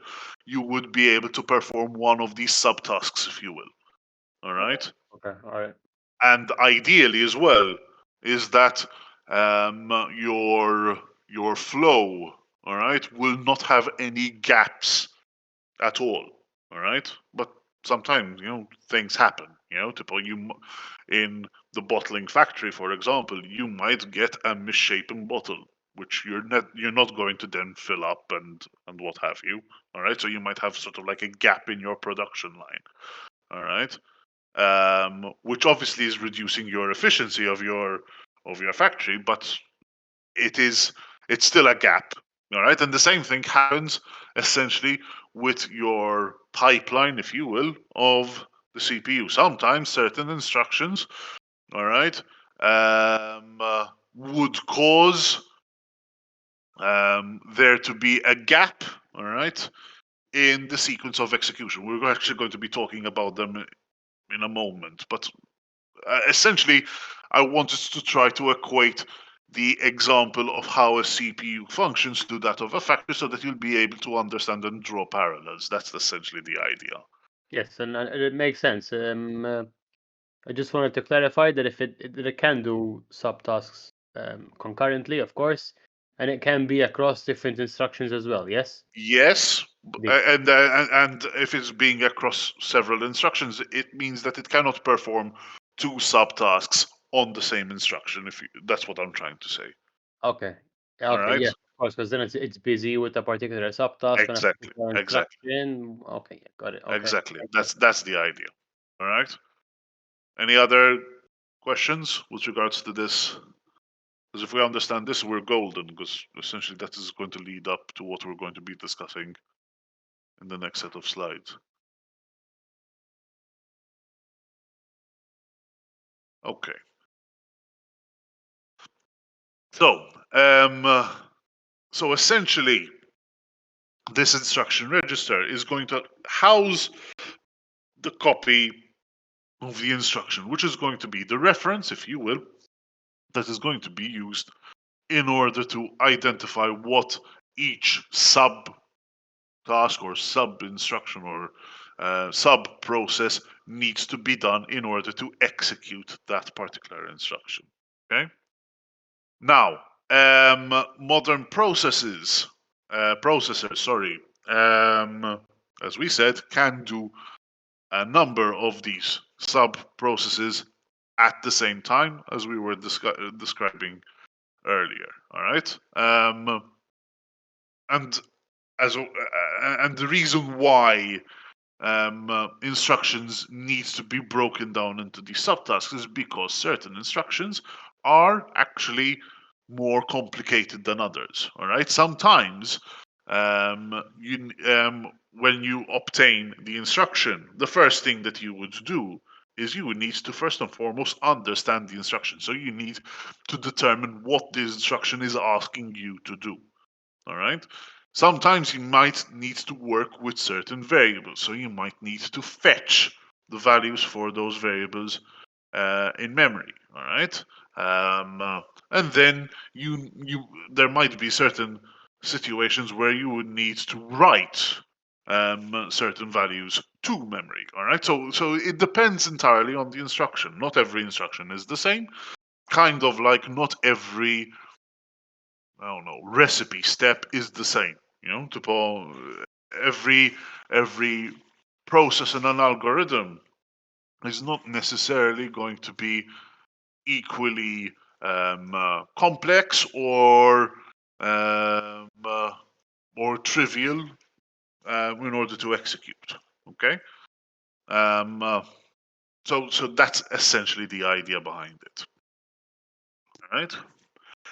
you would be able to perform one of these subtasks, if you will. All right. Okay. All right. And ideally as well is that your flow, all right, will not have any gaps at all. All right. But sometimes things happen. In the bottling factory, for example, you might get a misshapen bottle, which you're not going to then fill up and what have you. All right. So you might have sort of like a gap in your production line. All right. Which obviously is reducing your efficiency of your factory, but it's still a gap. All right. And the same thing happens essentially with your pipeline, if you will, of the CPU. Sometimes certain instructions, all right, would cause there to be a gap, all right, in the sequence of execution. We're actually going to be talking about them in a moment, but essentially, I wanted to try to equate the example of how a CPU functions to that of a factory so that you'll be able to understand and draw parallels. That's essentially the idea. Yes, and it makes sense. I just wanted to clarify that if it can do subtasks concurrently, of course, and it can be across different instructions as well. Yes. Yes, Indeed. and if it's being across several instructions, it means that it cannot perform two subtasks on the same instruction. That's what I'm trying to say. Okay. All Okay. right. Yeah. Of course, because then it's busy with a particular subtask and a Exactly. particular Exactly. instruction. Okay. Yeah, got it. Okay. Exactly. That's the idea. All right. Any other questions with regards to this? Because if we understand this, we're golden, because essentially that is going to lead up to what we're going to be discussing in the next set of slides. Okay. So essentially, this instruction register is going to house the copy of the instruction, which is going to be the reference, if you will, that is going to be used in order to identify what each sub task or sub instruction or sub process needs to be done in order to execute that particular instruction. Okay. Now, modern processors, as we said, can do a number of these sub processes at the same time, as we were describing earlier. All right. And and the reason why instructions needs to be broken down into these subtasks is because certain instructions are actually more complicated than others. All right. Sometimes when you obtain the instruction, the first thing that you would do is you would need to first and foremost understand the instruction. So you need to determine what the instruction is asking you to do. All right. Sometimes you might need to work with certain variables. So you might need to fetch the values for those variables in memory. All right. And then there might be certain situations where you would need to write certain values to memory. All right. So it depends entirely on the instruction. Not every instruction is the same. Kind of like not every recipe step is the same. Every process in an algorithm is not necessarily going to be equally complex um, uh, or trivial in order to execute. Okay. So that's essentially the idea behind it. All right.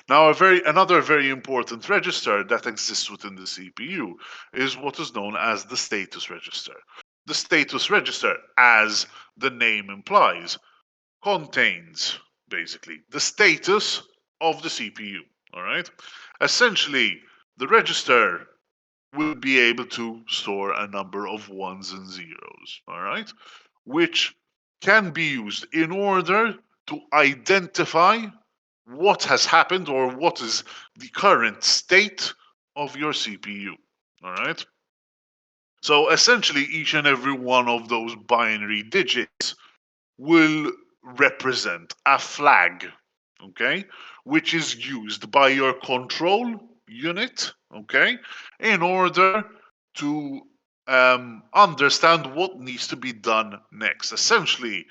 Now, another very important register that exists within the CPU is what is known as the status register. The status register, as the name implies, contains basically the status of the CPU. All right. Essentially, the register will be able to store a number of ones and zeros. All right, which can be used in order to identify what has happened or what is the current state of your CPU. All right. So essentially, each and every one of those binary digits will represent a flag, okay, which is used by your control unit, okay, in order to understand what needs to be done next. Essentially,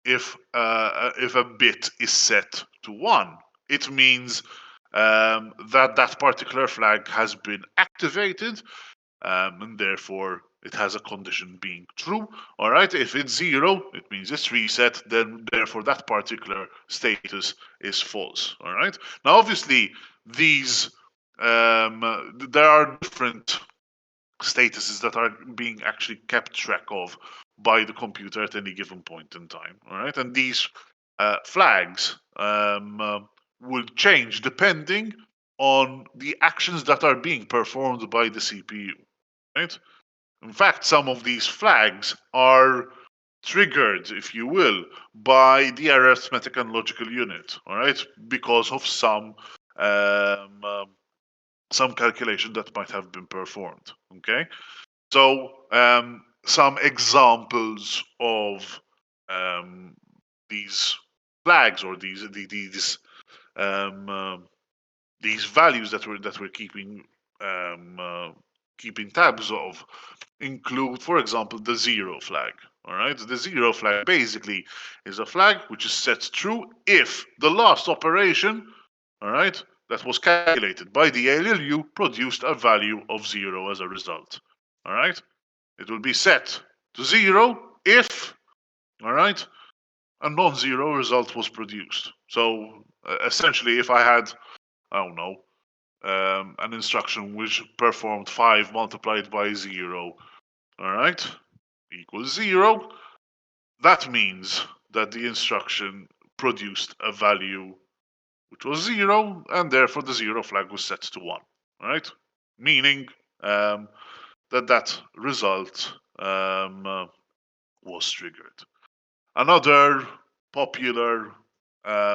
if a bit is set to 1, it means that particular flag has been activated, and therefore it has a condition being true. All right, if it's 0, it means it's reset, then therefore that particular status is false. All right, now obviously these there are different statuses that are being actually kept track of by the computer at any given point in time. All right, and these flags will change depending on the actions that are being performed by the CPU. Right. In fact, some of these flags are triggered, if you will, by the arithmetic and logical unit. All right, because of um, um, some calculation that might have been performed. Okay, so some examples of these flags or um, uh, these values that we're keeping tabs of include, for example, the 0 flag. All right, the 0 flag basically is a flag which is set true if the last operation, all right, that was calculated by the ALU produced a value of 0 as a result. All right, it will be set to 0 if, all right, a non-zero result was produced. So essentially, if I had, I don't know, an instruction which performed 5 multiplied by 0, all right, equals 0, that means that the instruction produced a value which was 0, and therefore the 0 flag was set to 1, all right, meaning that result was triggered. Another popular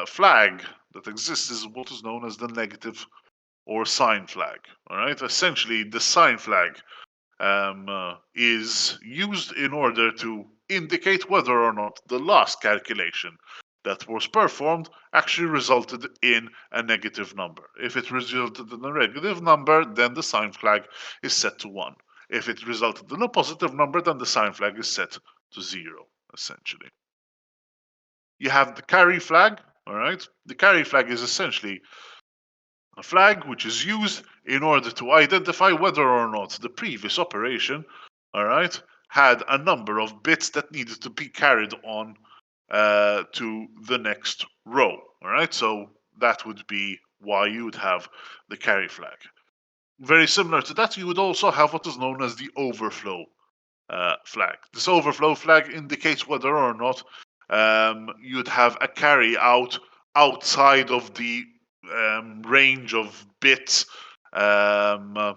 flag that exists is what is known as the negative or sign flag. All right, essentially, the sign flag is used in order to indicate whether or not the last calculation that was performed actually resulted in a negative number. If it resulted in a negative number, then the sign flag is set to 1. If it resulted in a positive number, then the sign flag is set to 0, essentially. You have the carry flag, all right? The carry flag is essentially a flag which is used in order to identify whether or not the previous operation, all right, had a number of bits that needed to be carried on to the next row, all right? So that would be why you would have the carry flag. Very similar to that, you would also have what is known as the overflow flag. This overflow flag indicates whether or not you'd have a carry out outside of the range of bits that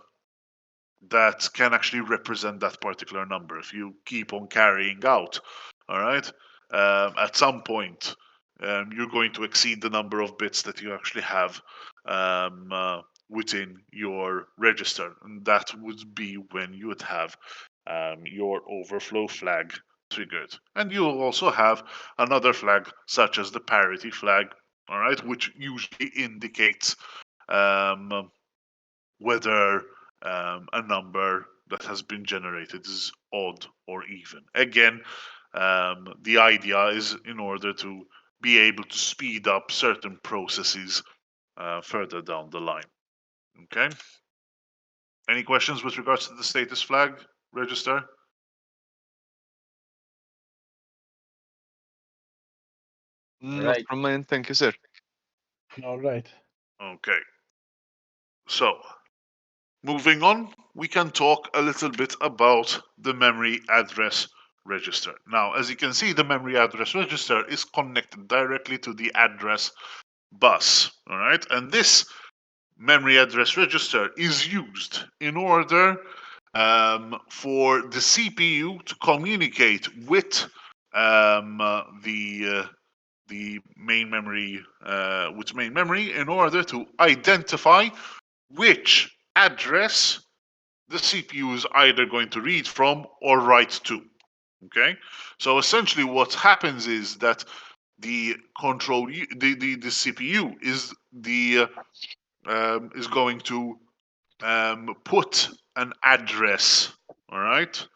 can actually represent that particular number. If you keep on carrying out, all right, at some point you're going to exceed the number of bits that you actually have within your register, and that would be when you would have your overflow flag triggered. And you'll also have another flag such as the parity flag, all right, which usually indicates whether a number that has been generated is odd or even. Again, the idea is in order to be able to speed up certain processes further down the line. Okay. Any questions with regards to the status flag register? Not Right. from my end, thank you, sir. All right. Okay. So, moving on, we can talk a little bit about the memory address register. Now, as you can see, the memory address register is connected directly to the address bus, all right? And this memory address register is used in order for the CPU to communicate with the main memory in order to identify which address the CPU is either going to read from or write to. Okay, so essentially what happens is that the the CPU is going to put an address, all right,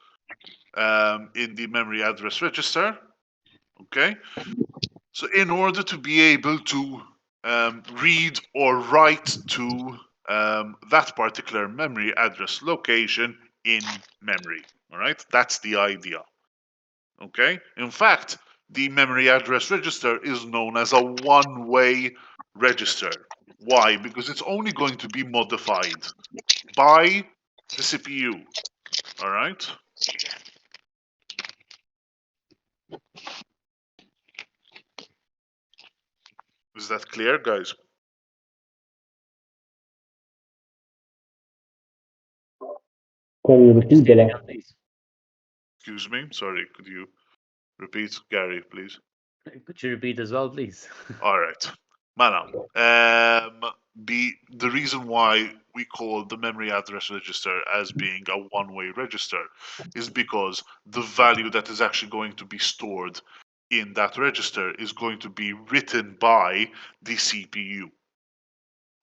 in the memory address register. Okay, so in order to be able to read or write to that particular memory address location in memory, all right, that's the idea. Okay, in fact, the memory address register is known as a one-way register. Why? Because it's only going to be modified by the CPU. All right. Is that clear, guys? Can you repeat the last? Please. Excuse me. Sorry. Could you repeat, Gary, please? Could you repeat as well, please? All right. Mana. The reason why we call the memory address register as being a one-way register is because the value that is actually going to be stored in that register is going to be written by the CPU.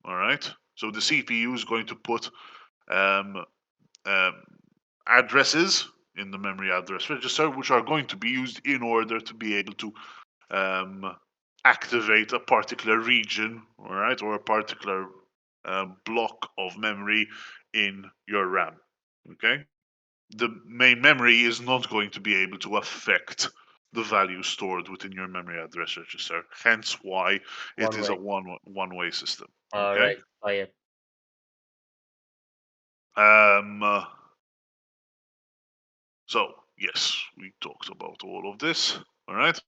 All right. So the CPU is going to put um, addresses in the memory address register, which are going to be used in order to be able to activate a particular region, all right, or a particular block of memory in your RAM. Okay, the main memory is not going to be able to affect the value stored within your memory address register. Hence, why it is a one-way system. All Okay. right. So yes, we talked about all of this. All right.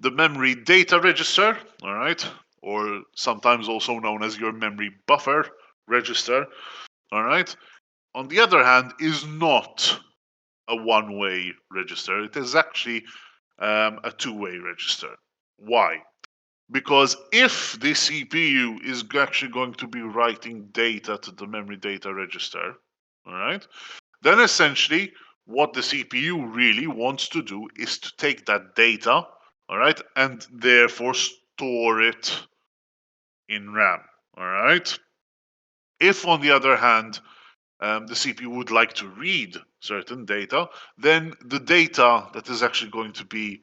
The memory data register, all right, or sometimes also known as your memory buffer register, all right, on the other hand, is not a one-way register. It is actually a two-way register. Why? Because if the CPU is actually going to be writing data to the memory data register, all right, then essentially what the CPU really wants to do is to take that data, all right, and therefore store it in RAM, all right. If, on the other hand, the CPU would like to read certain data, then the data that is actually going to be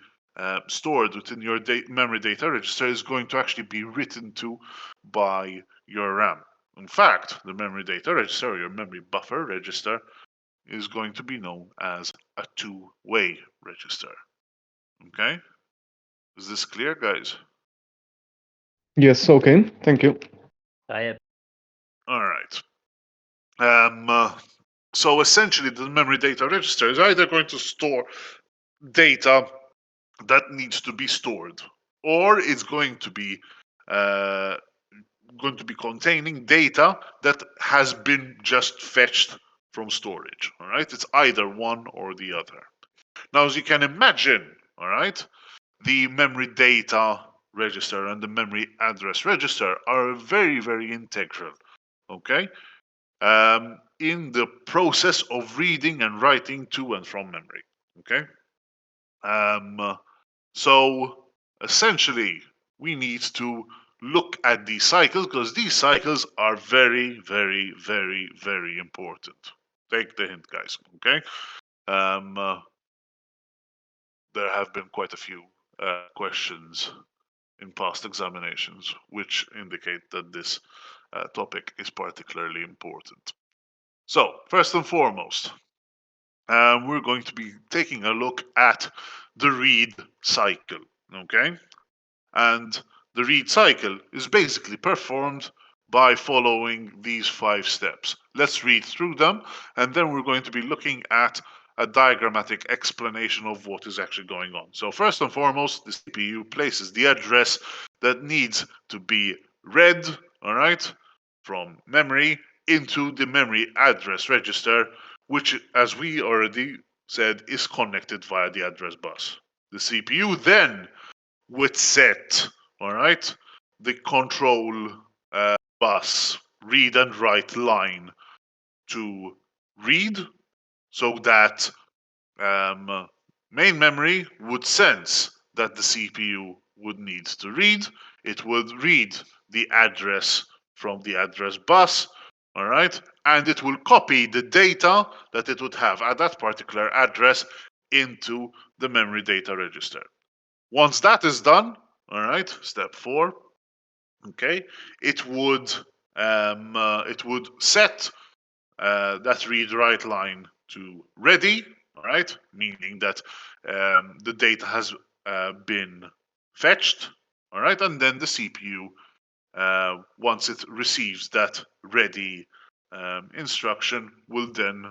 stored within your memory data register is going to actually be written to by your RAM. In fact, the memory data register, or your memory buffer register, is going to be known as a two-way register. Okay? Is this clear, guys? Yes, okay, thank you. All right. So essentially, the memory data register is either going to store data that needs to be stored, or it's going to be containing data that has been just fetched from storage. All right, it's either one or the other. Now, as you can imagine, all right, the memory data register and the memory address register are very, very integral. Okay, in the process of reading and writing to and from memory. Okay, so essentially, we need to look at these cycles because these cycles are very, very, very, very important. Take the hint, guys. Okay. There have been quite a few questions in past examinations which indicate that this topic is particularly important. So, first and foremost, we're going to be taking a look at the read cycle. Okay. And the read cycle is basically performed by following these 5 steps. Let's read through them, and then we're going to be looking at a diagrammatic explanation of what is actually going on. So first and foremost, the CPU places the address that needs to be read, all right, from memory into the memory address register, which, as we already said, is connected via the address bus. The CPU then would set, all right, the control bus read and write line to read, so that main memory would sense that the CPU would need to read. It would read the address from the address bus, all right, and it will copy the data that it would have at that particular address into the memory data register. Once that is done, all right, step 4, okay, it would set that read write line to ready, all right, meaning that the data has been fetched, all right, and then the CPU, once it receives that ready instruction, will then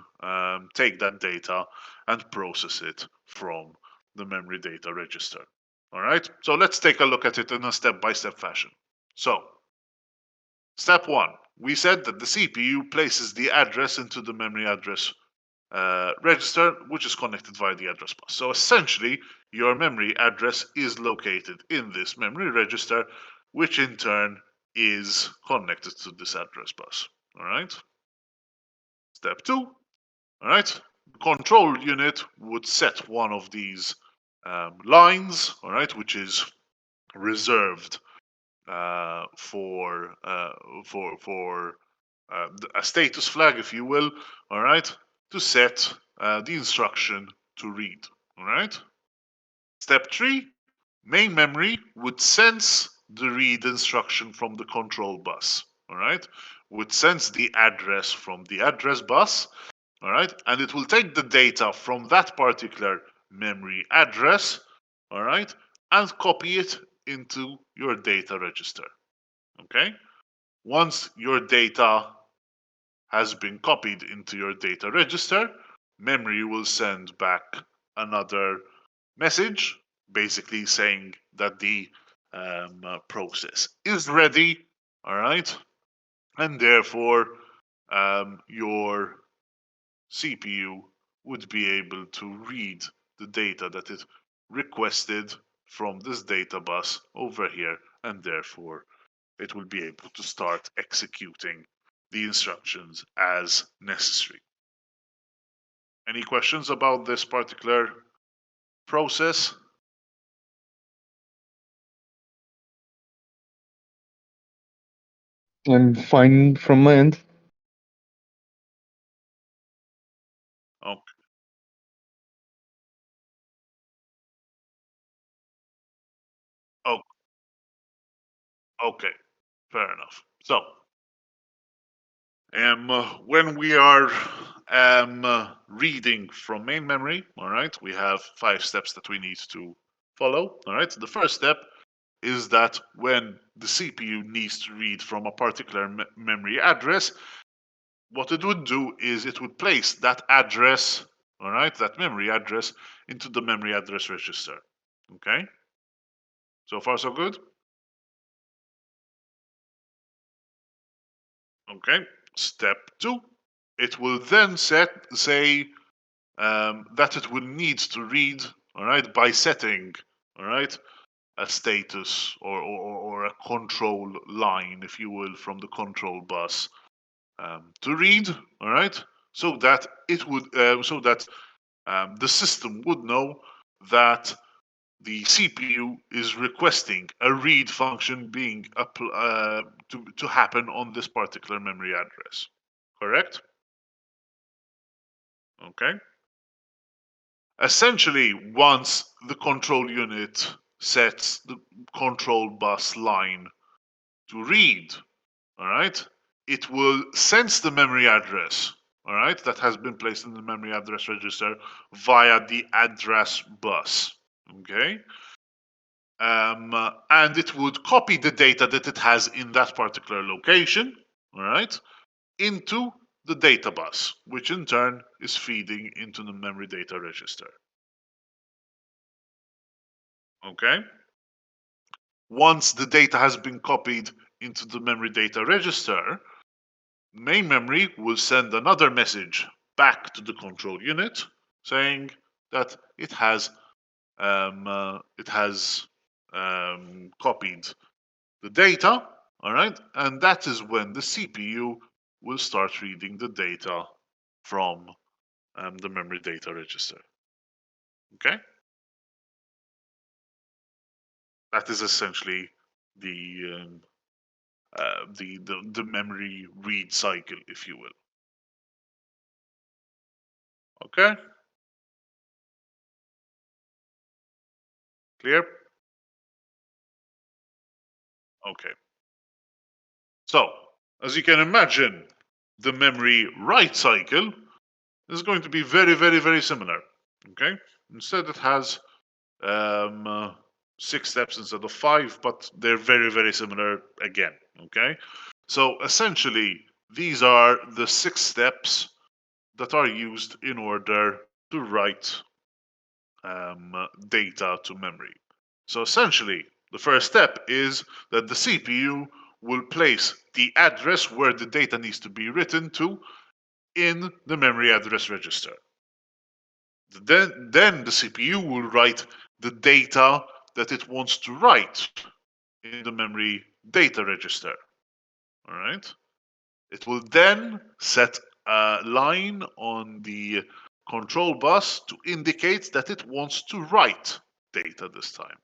take that data and process it from the memory data register. All right, so let's take a look at it in a step-by-step fashion. So, step 1, we said that the CPU places the address into the memory address register, which is connected via the address bus. So essentially, your memory address is located in this memory register, which in turn is connected to this address bus. All right. Step 2. All right. Control unit would set one of these lines, all right, which is reserved for a status flag, if you will, all right, to set the instruction to read. All right. Step 3, main memory would sense the read instruction from the control bus. All right, would sense the address from the address bus. All right, and it will take the data from that particular memory address. All right, and copy it into your data register. Okay. Once your data has been copied into your data register, memory will send back another message, basically saying that the process is ready, all right, and therefore your CPU would be able to read the data that it requested from this data bus over here, and therefore it will be able to start executing the instructions as necessary. Any questions about this particular process? I'm fine from my end. Okay. Oh, okay. Fair enough. So, when we are reading from main memory, all right, we have 5 steps that we need to follow. All right. The first step is that when the CPU needs to read from a particular memory address, what it would do is it would place that address, all right, that memory address into the memory address register. Okay. So far, so good. Okay. Step 2, it will then say that it will need to read, all right, by setting, all right, a status or a control line, if you will, from the control bus to read, all right, so that it would the system would know that the CPU is requesting a read function being to happen on this particular memory address. Correct? Okay. Essentially, once the control unit sets the control bus line to read, all right, it will sense the memory address, all right, that has been placed in the memory address register via the address bus. Okay. and it would copy the data that it has in that particular location, all right, into the data bus, which in turn is feeding into the memory data register. Okay? Once the data has been copied into the memory data register, main memory will send another message back to the control unit saying that it has copied the data, all right, and that is when the CPU will start reading the data from the memory data register. Okay, that is essentially the the memory read cycle, if you will. Okay, clear? Okay. So, as you can imagine, the memory write cycle is going to be very, very, very similar. Okay, instead it has 6 steps instead of 5, but they're very, very similar again. Okay, so essentially, these are the 6 steps that are used in order to write data to memory. So essentially, the first step is that the CPU will place the address where the data needs to be written to in the memory address register. Then the CPU will write the data that it wants to write in the memory data register. All right. It will then set a line on the control bus to indicate that it wants to write data this time.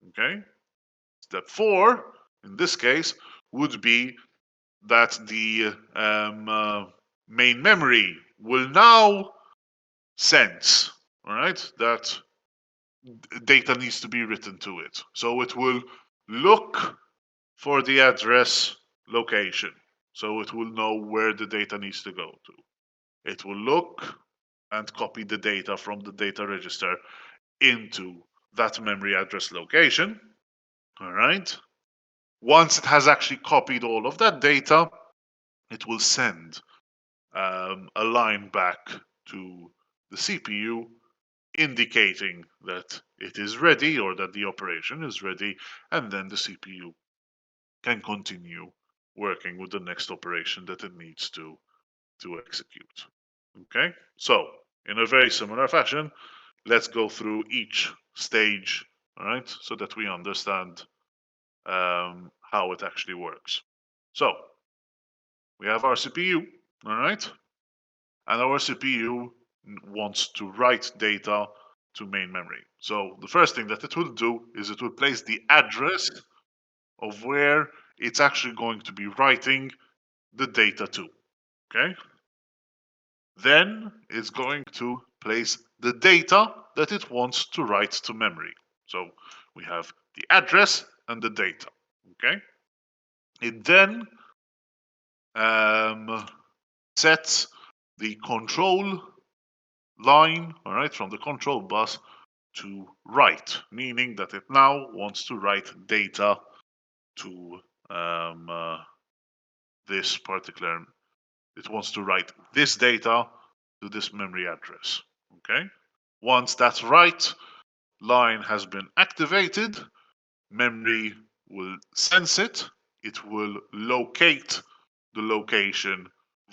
Okay. Step 4, in this case, would be that the main memory will now sense, all right, that data needs to be written to it. So it will look for the address location. So it will know where the data needs to go to. It will look and copy the data from the data register into that memory address location. All right. Once it has actually copied all of that data, it will send a line back to the CPU indicating that it is ready or that the operation is ready, and then the CPU can continue working with the next operation that it needs to execute. Okay, so in a very similar fashion, let's go through each stage, all right, so that we understand how it actually works. So we have our CPU, all right, and our CPU wants to write data to main memory. So the first thing that it will do is it will place the address of where it's actually going to be writing the data to. Okay. Then it's going to place the data that it wants to write to memory. So we have the address and the data. Okay. It then sets the control line, all right, from the control bus to write, meaning that it now wants to write data to this particular, it wants to write this data to this memory address. Okay. Once that write line has been activated, memory will sense it. It will locate the location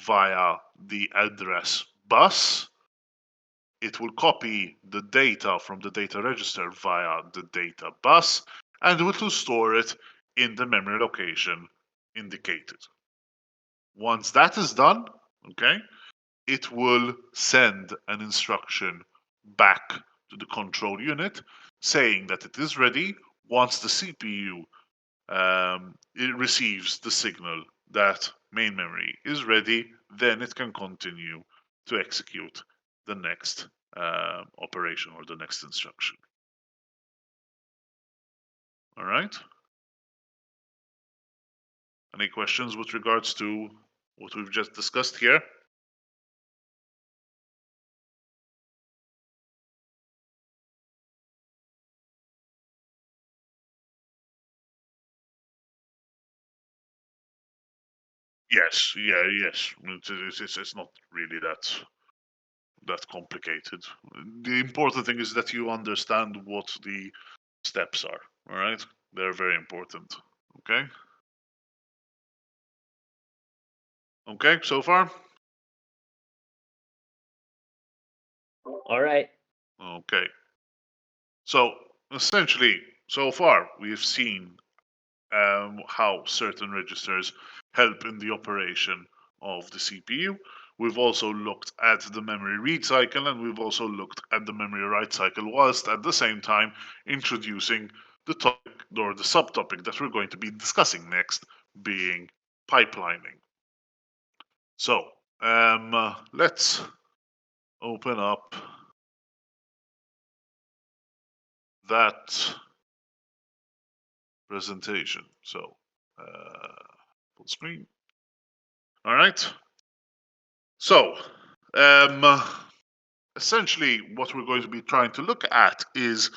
via the address bus. It will copy the data from the data register via the data bus, and it will store it in the memory location indicated. Once that is done, okay, it will send an instruction back to the control unit saying that it is ready. Once the CPU it receives the signal that main memory is ready, then it can continue to execute the next operation or the next instruction. All right. Any questions with regards to what we've just discussed here? Yes, yes. It's not really that complicated. The important thing is that you understand what the steps are. All right, they're very important. Okay. Okay, so far. All right. Okay. So essentially, so far we've seen how certain registers help in the operation of the CPU. We've also looked at the memory read cycle, and we've also looked at the memory write cycle, whilst at the same time introducing the topic or the subtopic that we're going to be discussing next, being pipelining. So let's open up that presentation. So full screen. All right. So essentially what we're going to be trying to look at is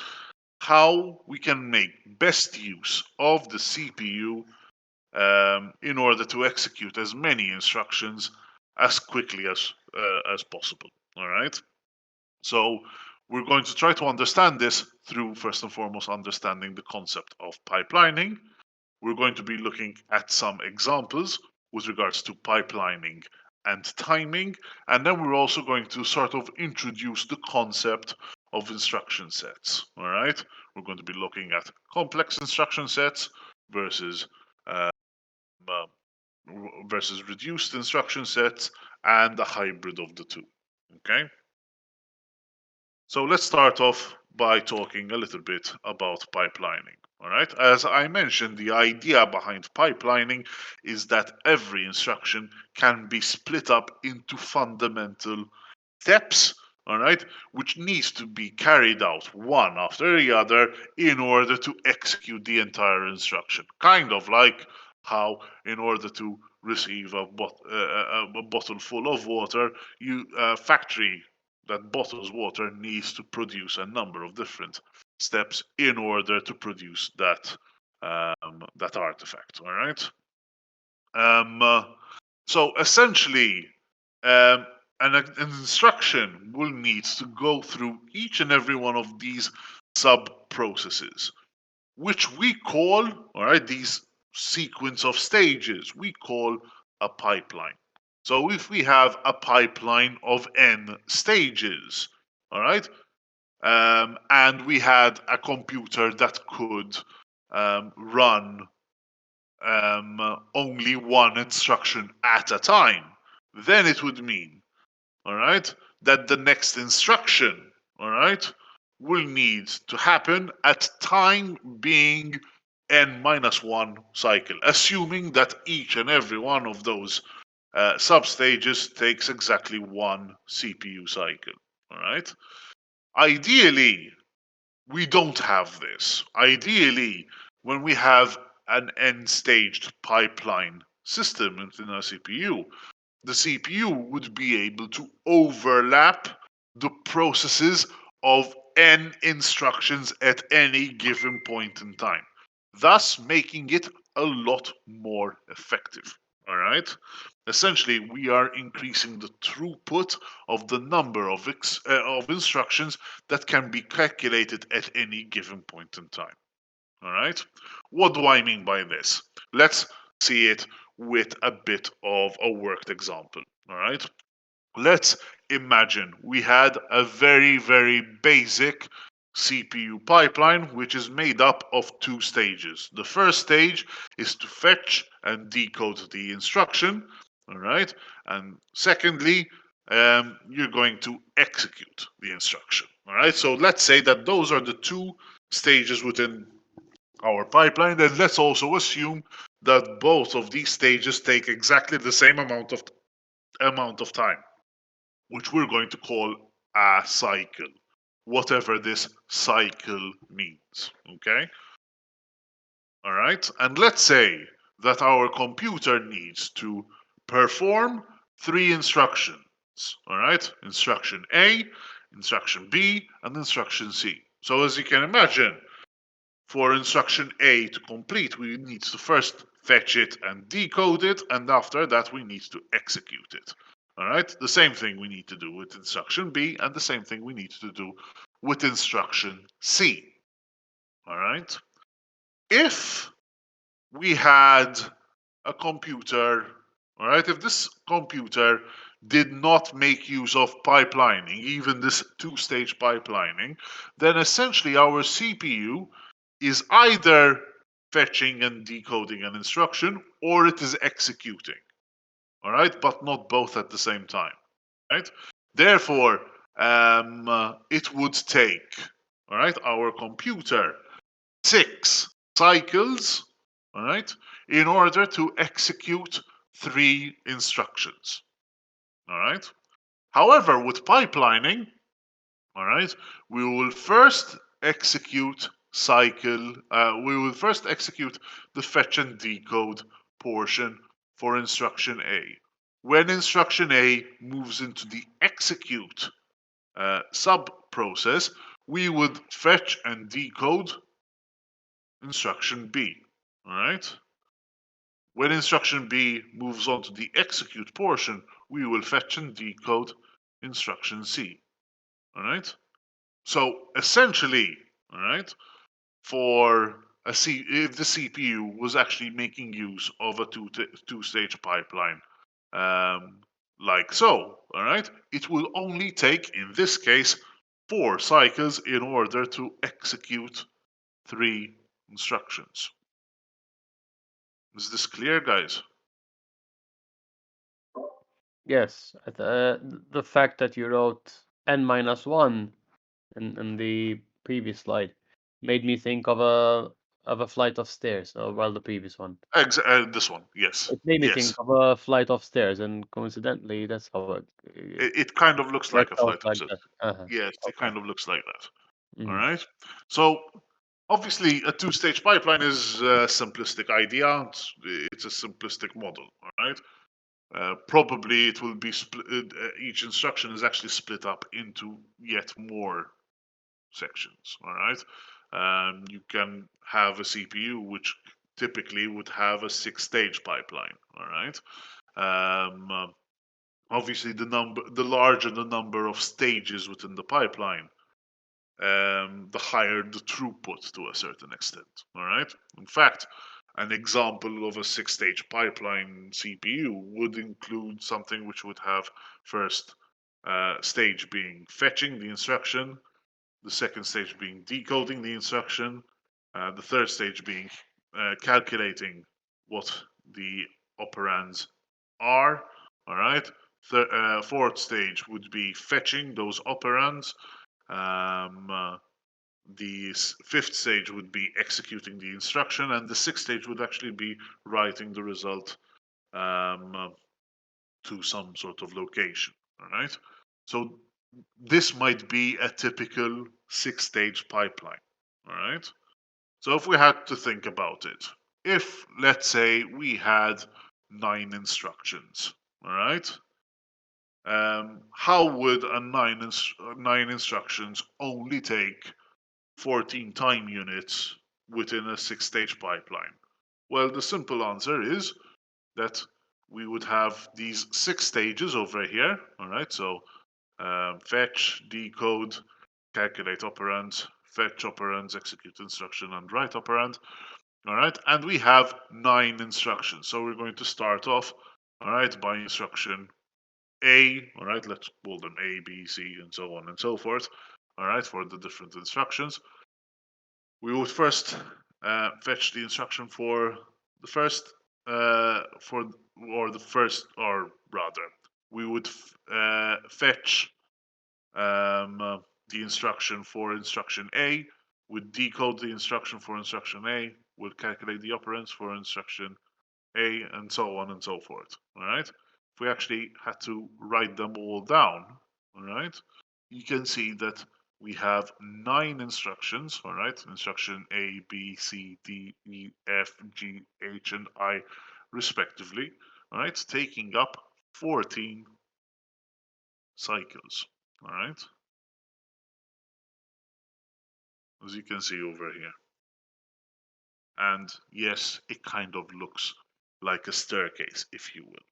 how we can make best use of the CPU in order to execute as many instructions as quickly as possible. All right. So we're going to try to understand this through first and foremost understanding the concept of pipelining. We're going to be looking at some examples with regards to pipelining and timing, and then we're also going to sort of introduce the concept of instruction sets. All right, we're going to be looking at complex instruction sets versus uh, uh, versus reduced instruction sets and a hybrid of the two. Okay, so let's start off by talking a little bit about pipelining. All right, as I mentioned, the idea behind pipelining is that every instruction can be split up into fundamental steps, all right, which needs to be carried out one after the other in order to execute the entire instruction. Kind of like how, in order to receive a bottle full of water, factory that bottles water needs to produce a number of different steps in order to produce that artifact. All right. So essentially, um, an instruction will need to go through each and every one of these sub processes, which we call, all right, these sequence of stages, we call a pipeline. So if we have a pipeline of n stages, all right, and we had a computer that could run only one instruction at a time, then it would mean, all right, that the next instruction, all right, will need to happen at time being n-1 cycle, assuming that each and every one of those substages takes exactly one CPU cycle, all right? Ideally, we don't have this. Ideally, when we have an n-staged pipeline system within a CPU, the CPU would be able to overlap the processes of n instructions at any given point in time, thus making it a lot more effective. All right. Essentially, we are increasing the throughput of the number of instructions that can be calculated at any given point in time. All right. What do I mean by this? Let's see it with a bit of a worked example. All right. Let's imagine we had a very, very basic CPU pipeline, which is made up of two stages. The first stage is to fetch and decode the instruction. All right. And secondly, you're going to execute the instruction. All right. So let's say that those are the two stages within our pipeline, then let's also assume that both of these stages take exactly the same amount of time, which we're going to call a cycle, whatever this cycle means. Okay. All right. And let's say that our computer needs to perform three instructions. All right. Instruction A, instruction B, and instruction C. So as you can imagine, for instruction A to complete, we need to first fetch it and decode it, and after that we need to execute it. All right, the same thing we need to do with instruction B, and the same thing we need to do with instruction C. All right, if we had a computer, all right, if this computer did not make use of pipelining, even this two-stage pipelining, then essentially our CPU is either fetching and decoding an instruction or it is executing. All right, but not both at the same time. Right? Therefore, it would take, all right, our computer 6 cycles, all right, in order to execute 3 instructions. All right. However, with pipelining, all right, we will first execute the fetch and decode portion for instruction A. When instruction A moves into the execute sub-process, we would fetch and decode instruction B. All right. When instruction B moves on to the execute portion, we will fetch and decode instruction C. All right. So essentially, all right, if the CPU was actually making use of a two-stage pipeline, like so, all right, it will only take, in this case, 4 cycles in order to execute 3 instructions. Is this clear, guys? Yes, the fact that you wrote n-1 in the previous slide made me think of a flight of stairs. Well, the previous one. This one, yes. It made me Yes. think of a flight of stairs, and coincidentally, that's how It kind of looks like a worked out flight of like stairs. that. Uh-huh. Yes, it Okay. kind of looks like that. All Mhm. right. So obviously, a two-stage pipeline is a simplistic idea. It's a simplistic model. All right. Probably it will be split. Each instruction is actually split up into yet more sections. All right. You can have a CPU which typically would have a 6-stage pipeline. All right. Obviously, the larger the number of stages within the pipeline, the higher the throughput to a certain extent. All right. In fact, an example of a 6-stage pipeline CPU would include something which would have first stage being fetching the instruction, the second stage being decoding the instruction, the third stage being calculating what the operands are. All right. Fourth stage would be fetching those operands. The fifth stage would be executing the instruction, and the sixth stage would actually be writing the result to some sort of location. All right. So this might be a typical 6-stage pipeline. All right. So if we had to think about it, if let's say we had 9 instructions, all right, how would a 9 instructions only take 14 time units within a 6-stage pipeline? Well, the simple answer is that we would have these 6 stages over here. All right, so fetch, decode, calculate operands, fetch operands, execute instruction, and write operand. All right, and we have 9 instructions. So we're going to start off, all right, by instruction A. All right, let's call them A, B, C, and so on and so forth. All right, for the different instructions, we would first fetch the instruction for the first, or rather, we would fetch the instruction for instruction A, would decode the instruction for instruction A, would calculate the operands for instruction A, and so on and so forth. All right. If we actually had to write them all down, all right, you can see that we have 9 instructions. All right, instruction A, B, C, D, E, F, G, H, and I, respectively. All right, taking up 14 cycles. All right, as you can see over here. and yes, it kind of looks like a staircase, if you will.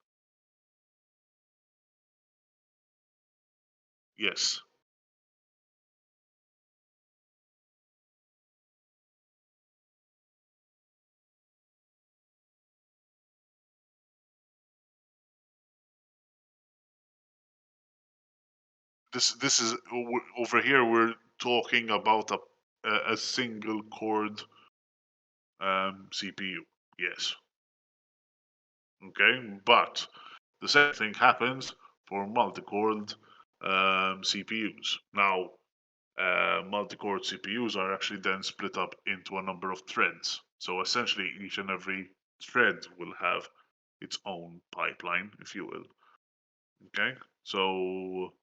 Yes. This is over here. We're talking about a single cord CPU. Yes. Okay, but the same thing happens for multi-core CPUs. Now, multi-core CPUs are actually then split up into a number of threads. So essentially, each and every thread will have its own pipeline, if you will. Okay, so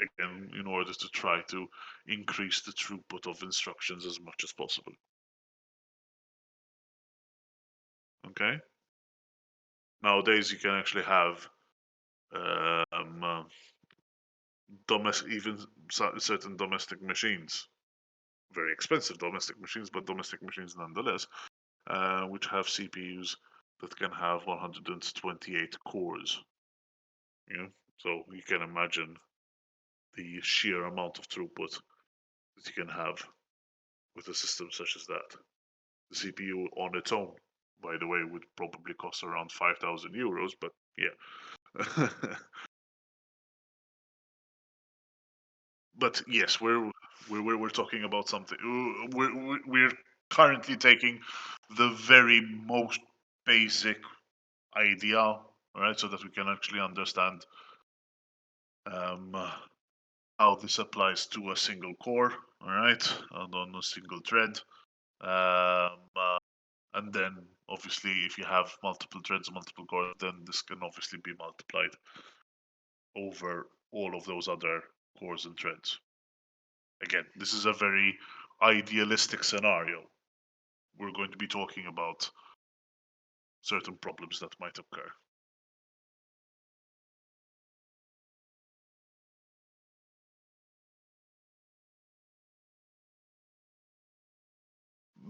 again, in order to try to increase the throughput of instructions as much as possible. Okay. Nowadays, you can actually have even certain domestic machines, very expensive domestic machines, but domestic machines nonetheless, which have CPUs that can have 128 cores. You know, so you can imagine the sheer amount of throughput that you can have with a system such as that. The CPU on its own, by the way, would probably cost around 5,000 euros, but yeah. But yes, we're talking about something. We're currently taking the very most basic idea, all right, so that we can actually understand how this applies to a single core, all right, and on a single thread. And then obviously, if you have multiple threads, multiple cores, then this can obviously be multiplied over all of those other cores and threads. Again, this is a very idealistic scenario. We're going to be talking about certain problems that might occur.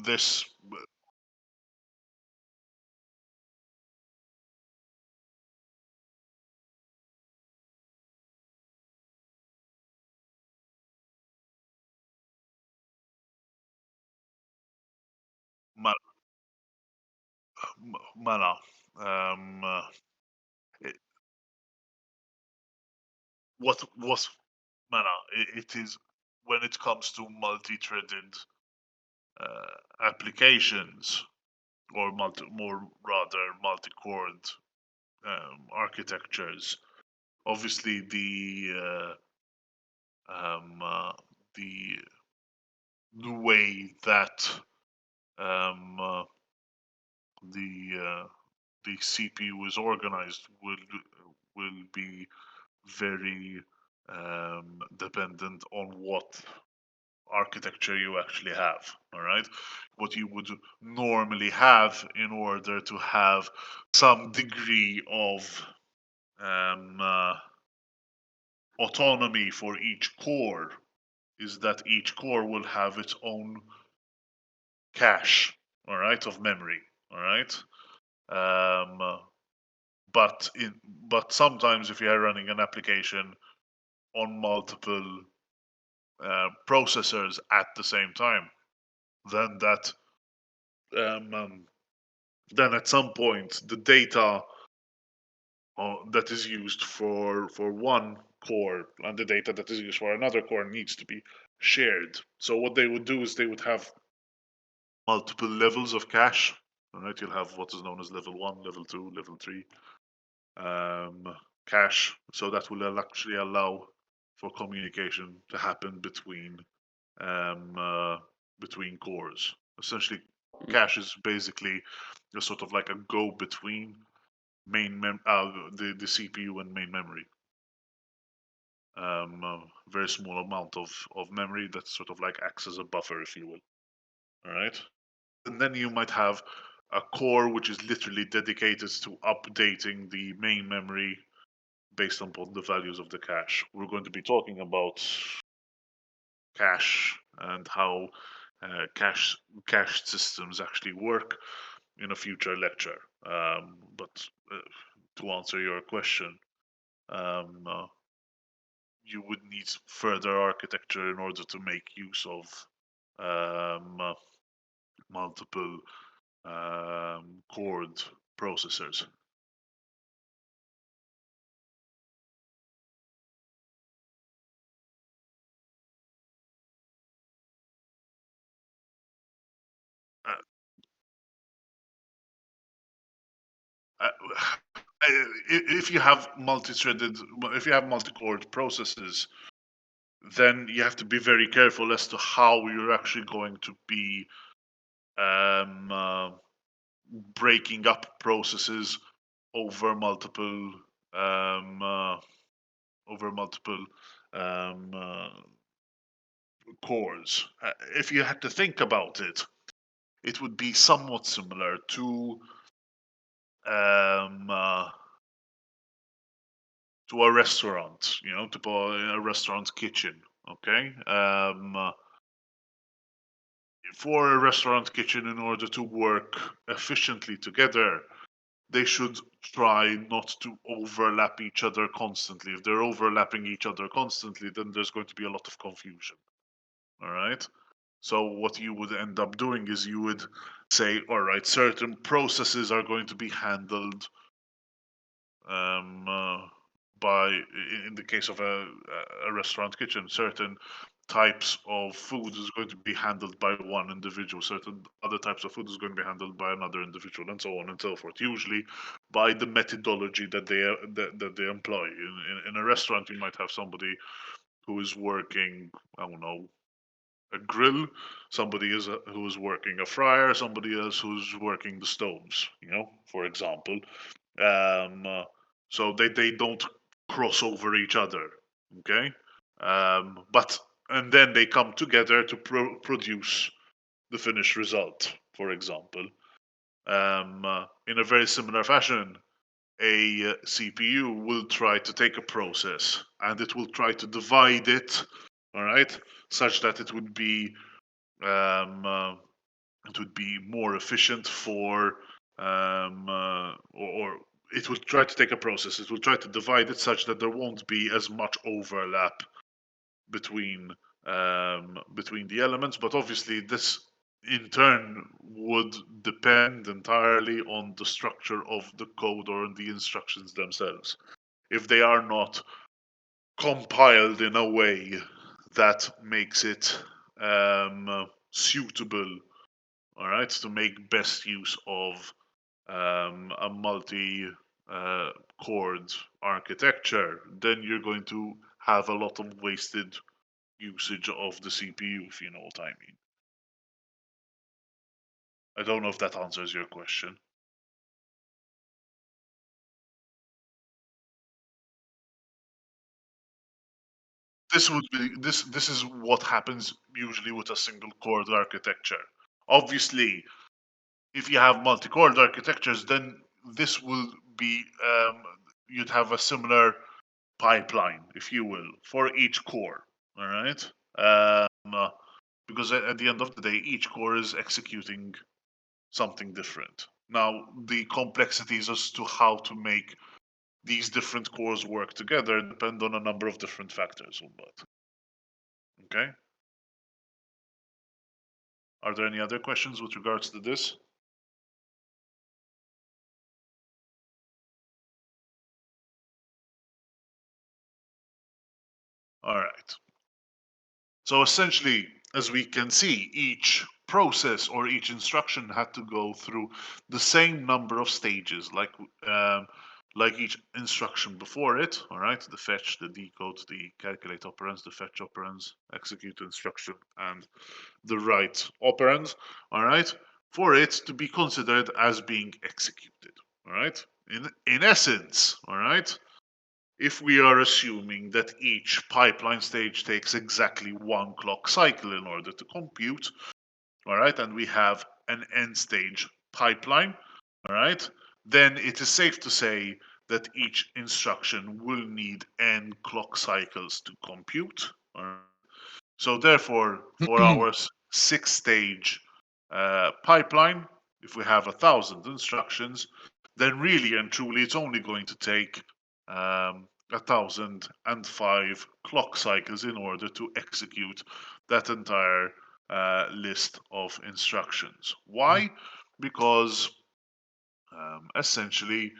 This mana. What mana? It is when it comes to multi-threaded applications, or multi-cored architectures. Obviously, the way that the CPU is organized will be very dependent on what architecture you actually have. All right, what you would normally have in order to have some degree of autonomy for each core is that each core will have its own cache, all right, of memory, all right. But sometimes if you are running an application on multiple processors at the same time, then then at some point the data that is used for one core and the data that is used for another core needs to be shared. So what they would do is they would have multiple levels of cache. All right, you'll have what is known as level 1, level 2, level 3 cache. So that will actually allow for communication to happen between cores. Essentially, cache is basically a sort of like a go between the CPU and main memory. Very small amount of memory that sort of like acts as a buffer, if you will. All right, and then you might have a core which is literally dedicated to updating the main memory based upon the values of the cache. We're going to be talking about cache and how cached systems actually work in a future lecture. But to answer your question, you would need further architecture in order to make use of multiple chord processors. If you have multi-core processes, then you have to be very careful as to how you're actually going to be breaking up processes over multiple cores. If you had to think about it, it would be somewhat similar to a restaurant, to a restaurant kitchen. Okay. For a restaurant kitchen, in order to work efficiently together, they should try not to overlap each other constantly. If they're overlapping each other constantly, then there's going to be a lot of confusion. All right. So what you would end up doing is you would say, all right, certain processes are going to be handled by, in the case of a restaurant kitchen, certain types of food is going to be handled by one individual, certain other types of food is going to be handled by another individual, and so on and so forth, usually by the methodology that they employ. In a restaurant, you might have somebody who is working, I don't know, a grill, somebody who is working a fryer, somebody else who's working the stoves, for example. So they don't cross over each other, okay? And then they come together to produce the finished result, for example. In a very similar fashion, a CPU will try to take a process and it will try to divide it, all right, such that it would be more efficient for or it will try to take a process. It will try to divide it such that there won't be as much overlap between the elements. But obviously, this in turn would depend entirely on the structure of the code or the instructions themselves. If they are not compiled in a way that makes it suitable, all right, to make best use of a multi chord architecture, then you're going to have a lot of wasted usage of the CPU, if you know what I mean. I don't know if that answers your question. This is what happens usually with a single core architecture. Obviously, if you have multi-core architectures, then this will be you'd have a similar pipeline, if you will, for each core. All right, because at the end of the day, each core is executing something different. Now, the complexities as to how to make these different cores work together depend on a number of different factors. Okay. Are there any other questions with regards to this? All right. So essentially, as we can see, each process or each instruction had to go through the same number of stages, like each instruction before it. All right, the fetch, the decode, the calculate operands, the fetch operands, execute instruction, and the write operand. All right, for it to be considered as being executed. All right, in essence. All right. If we are assuming that each pipeline stage takes exactly one clock cycle in order to compute, all right, and we have an end stage pipeline, all right, then it is safe to say that each instruction will need n clock cycles to compute. All right? So therefore, for our 6-stage pipeline, if we have 1,000 instructions, then really and truly it's only going to take 1,005 clock cycles in order to execute that entire list of instructions. Why? Because essentially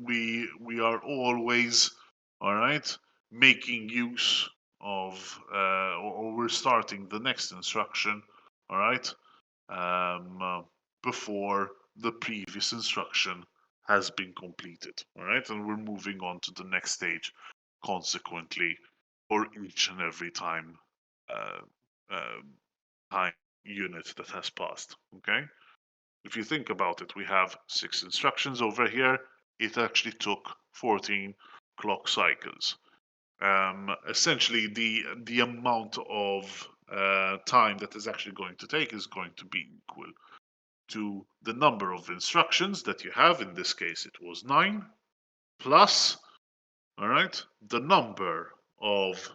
we are always, all right, making use of or we're starting the next instruction, all right, before the previous instruction has been completed, all right, and we're moving on to the next stage consequently for each and every time time unit that has passed. Okay, if you think about it, we have 6 instructions over here. It actually took 14 clock cycles. Essentially, the amount of time that is actually going to take is going to be equal to the number of instructions that you have. In this case, it was 9 plus, all right, the number of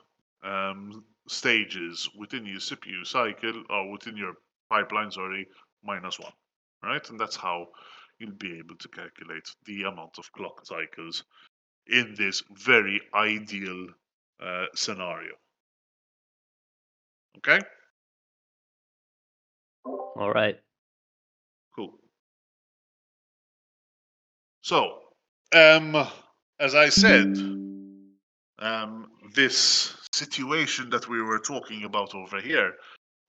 stages within your CPU cycle or within your pipeline, sorry, minus 1, right? And that's how you'll be able to calculate the amount of clock cycles in this very ideal scenario. Okay? All right. Cool. So, as I said, this situation that we were talking about over here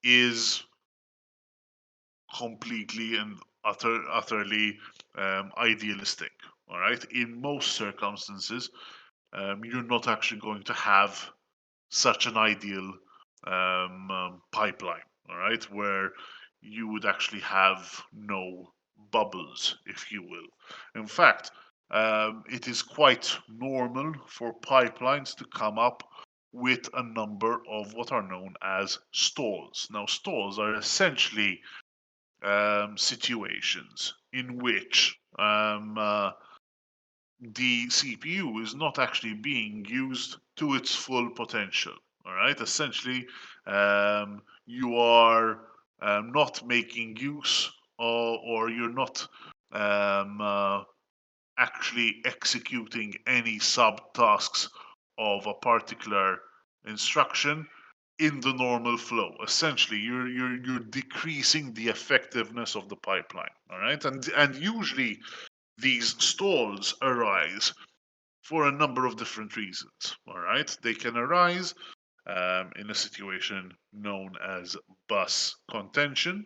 is completely and utterly idealistic. All right. In most circumstances, you're not actually going to have such an ideal pipeline. All right, where you would actually have no bubbles, if you will. In fact, it is quite normal for pipelines to come up with a number of what are known as stalls. Now, stalls are essentially situations in which the CPU is not actually being used to its full potential. All right, essentially, you are not making use or you're not actually executing any subtasks of a particular instruction in the normal flow. Essentially, you're decreasing the effectiveness of the pipeline. All right, and usually these stalls arise for a number of different reasons. All right, they can arise in a situation known as bus contention.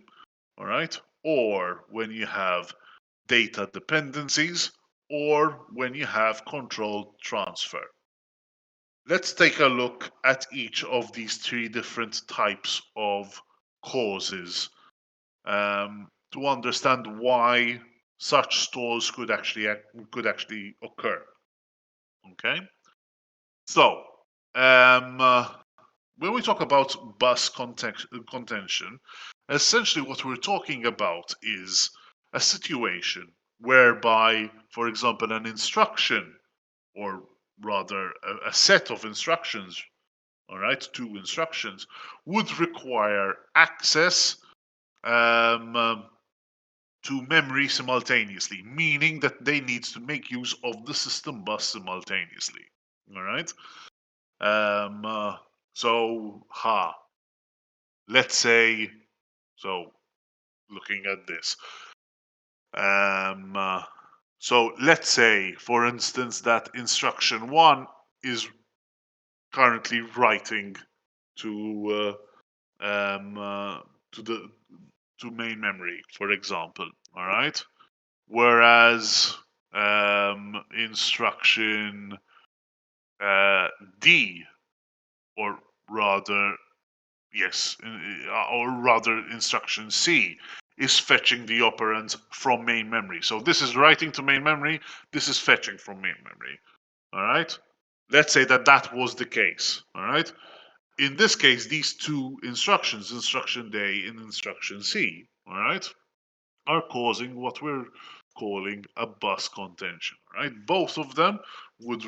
All right, or when you have data dependencies, or when you have control transfer. Let's take a look at each of these 3 different types of causes to understand why such stalls could actually occur. Okay, so when we talk about bus contention, essentially what we're talking about is a situation whereby, for example, an instruction, or rather a set of instructions, all right, 2 instructions, would require access to memory simultaneously, meaning that they need to make use of the system bus simultaneously. All right. So, let's say, so looking at this, so let's say, for instance, that instruction 1 is currently writing to to main memory, for example. All right, whereas instruction D, or rather, yes, or rather instruction C, is fetching the operand from main memory. So this is writing to main memory, this is fetching from main memory. All right, let's say that that was the case. All right, in this case, these 2 instructions, instruction D and instruction C, all right, are causing what we're calling a bus contention. Right, both of them would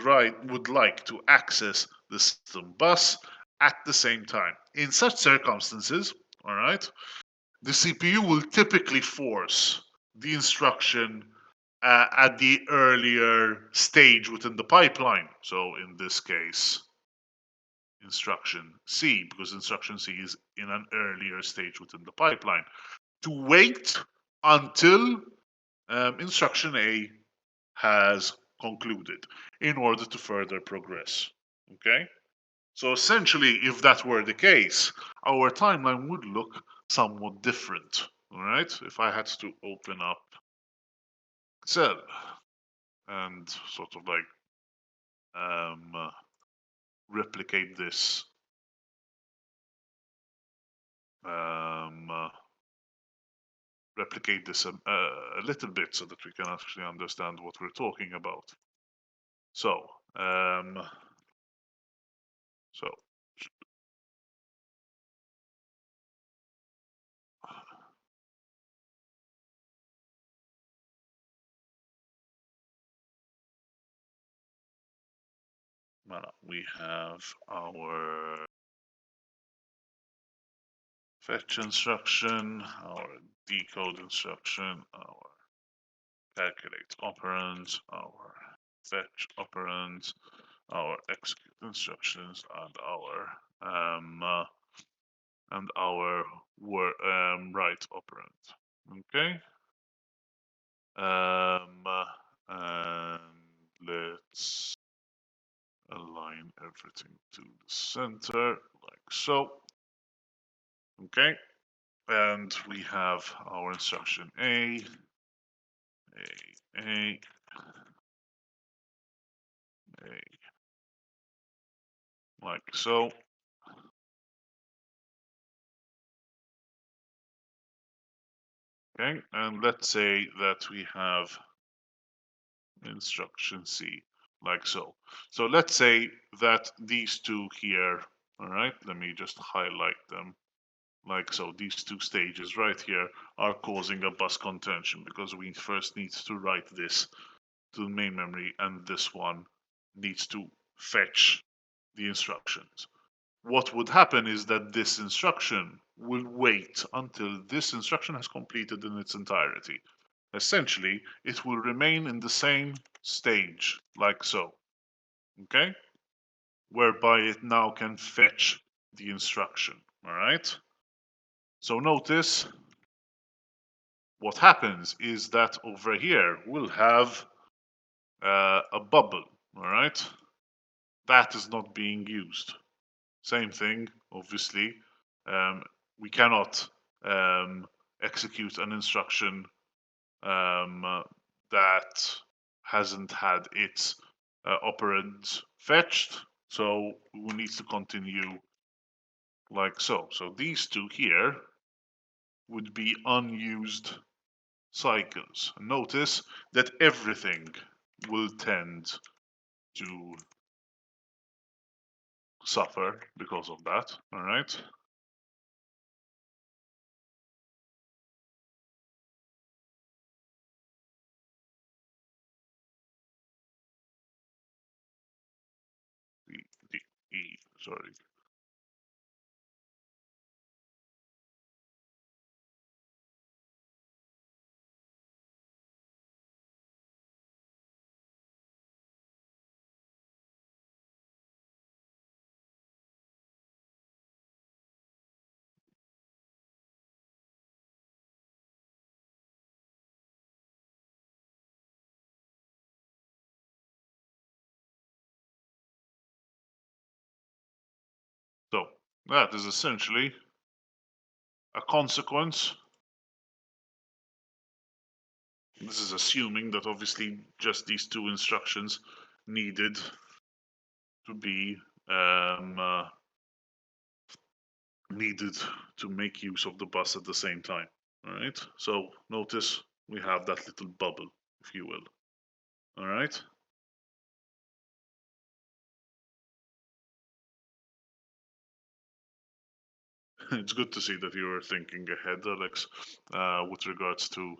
like to access the system bus at the same time. In such circumstances, all right, the CPU will typically force the instruction at the earlier stage within the pipeline. So in this case, instruction C, because instruction C is in an earlier stage within the pipeline, to wait until instruction A has concluded in order to further progress. Okay? So essentially, if that were the case, our timeline would look somewhat different. All right? If I had to open up Excel and sort of like replicate this a little bit so that we can actually understand what we're talking about. So, we have our fetch instruction, our decode instruction, our calculate operands, our fetch operands, our execute instructions, and our write operand. Okay. And let's align everything to the center like so. Okay. And we have our instruction A, like so. Okay, and let's say that we have instruction C, like so. So let's say that these two here, all right, let me just highlight them, like so. These two stages right here are causing a bus contention because we first need to write this to the main memory, and this one needs to fetch the instructions. What would happen is that this instruction will wait until this instruction has completed in its entirety. Essentially, it will remain in the same stage, like so. Okay? Whereby it now can fetch the instruction. All right? So notice what happens is that over here we'll have a bubble. All right? That is not being used. Same thing, obviously. We cannot execute an instruction that hasn't had its operands fetched, so we need to continue like so. So these two here would be unused cycles. Notice that everything will tend to suffer because of that, all right? Sorry. So that is essentially a consequence. This is assuming that obviously just these two instructions needed to be needed to make use of the bus at the same time. All right. So notice we have that little bubble, if you will. All right. It's good to see that you are thinking ahead, Alex, with regards to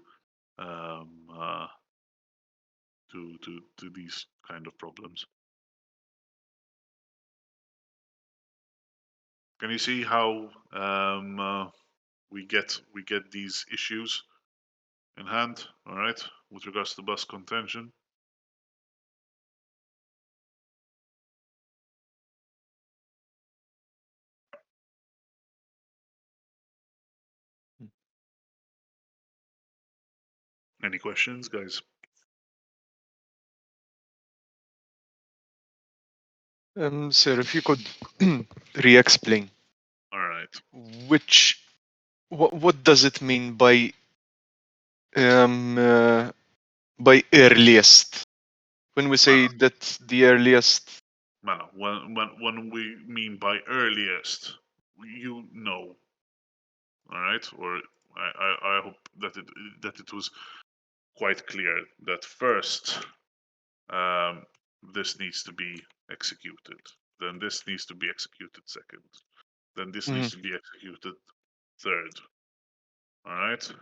these kind of problems. Can you see how we get these issues in hand? All right, with regards to bus contention. Any questions, guys? Sir, if you could re-explain All right. what does it mean by earliest? When we say that the earliest, Now, when we mean by earliest, you know, all right, or I hope that it was quite clear that first this needs to be executed, then this needs to be executed second, then this needs to be executed third, all right,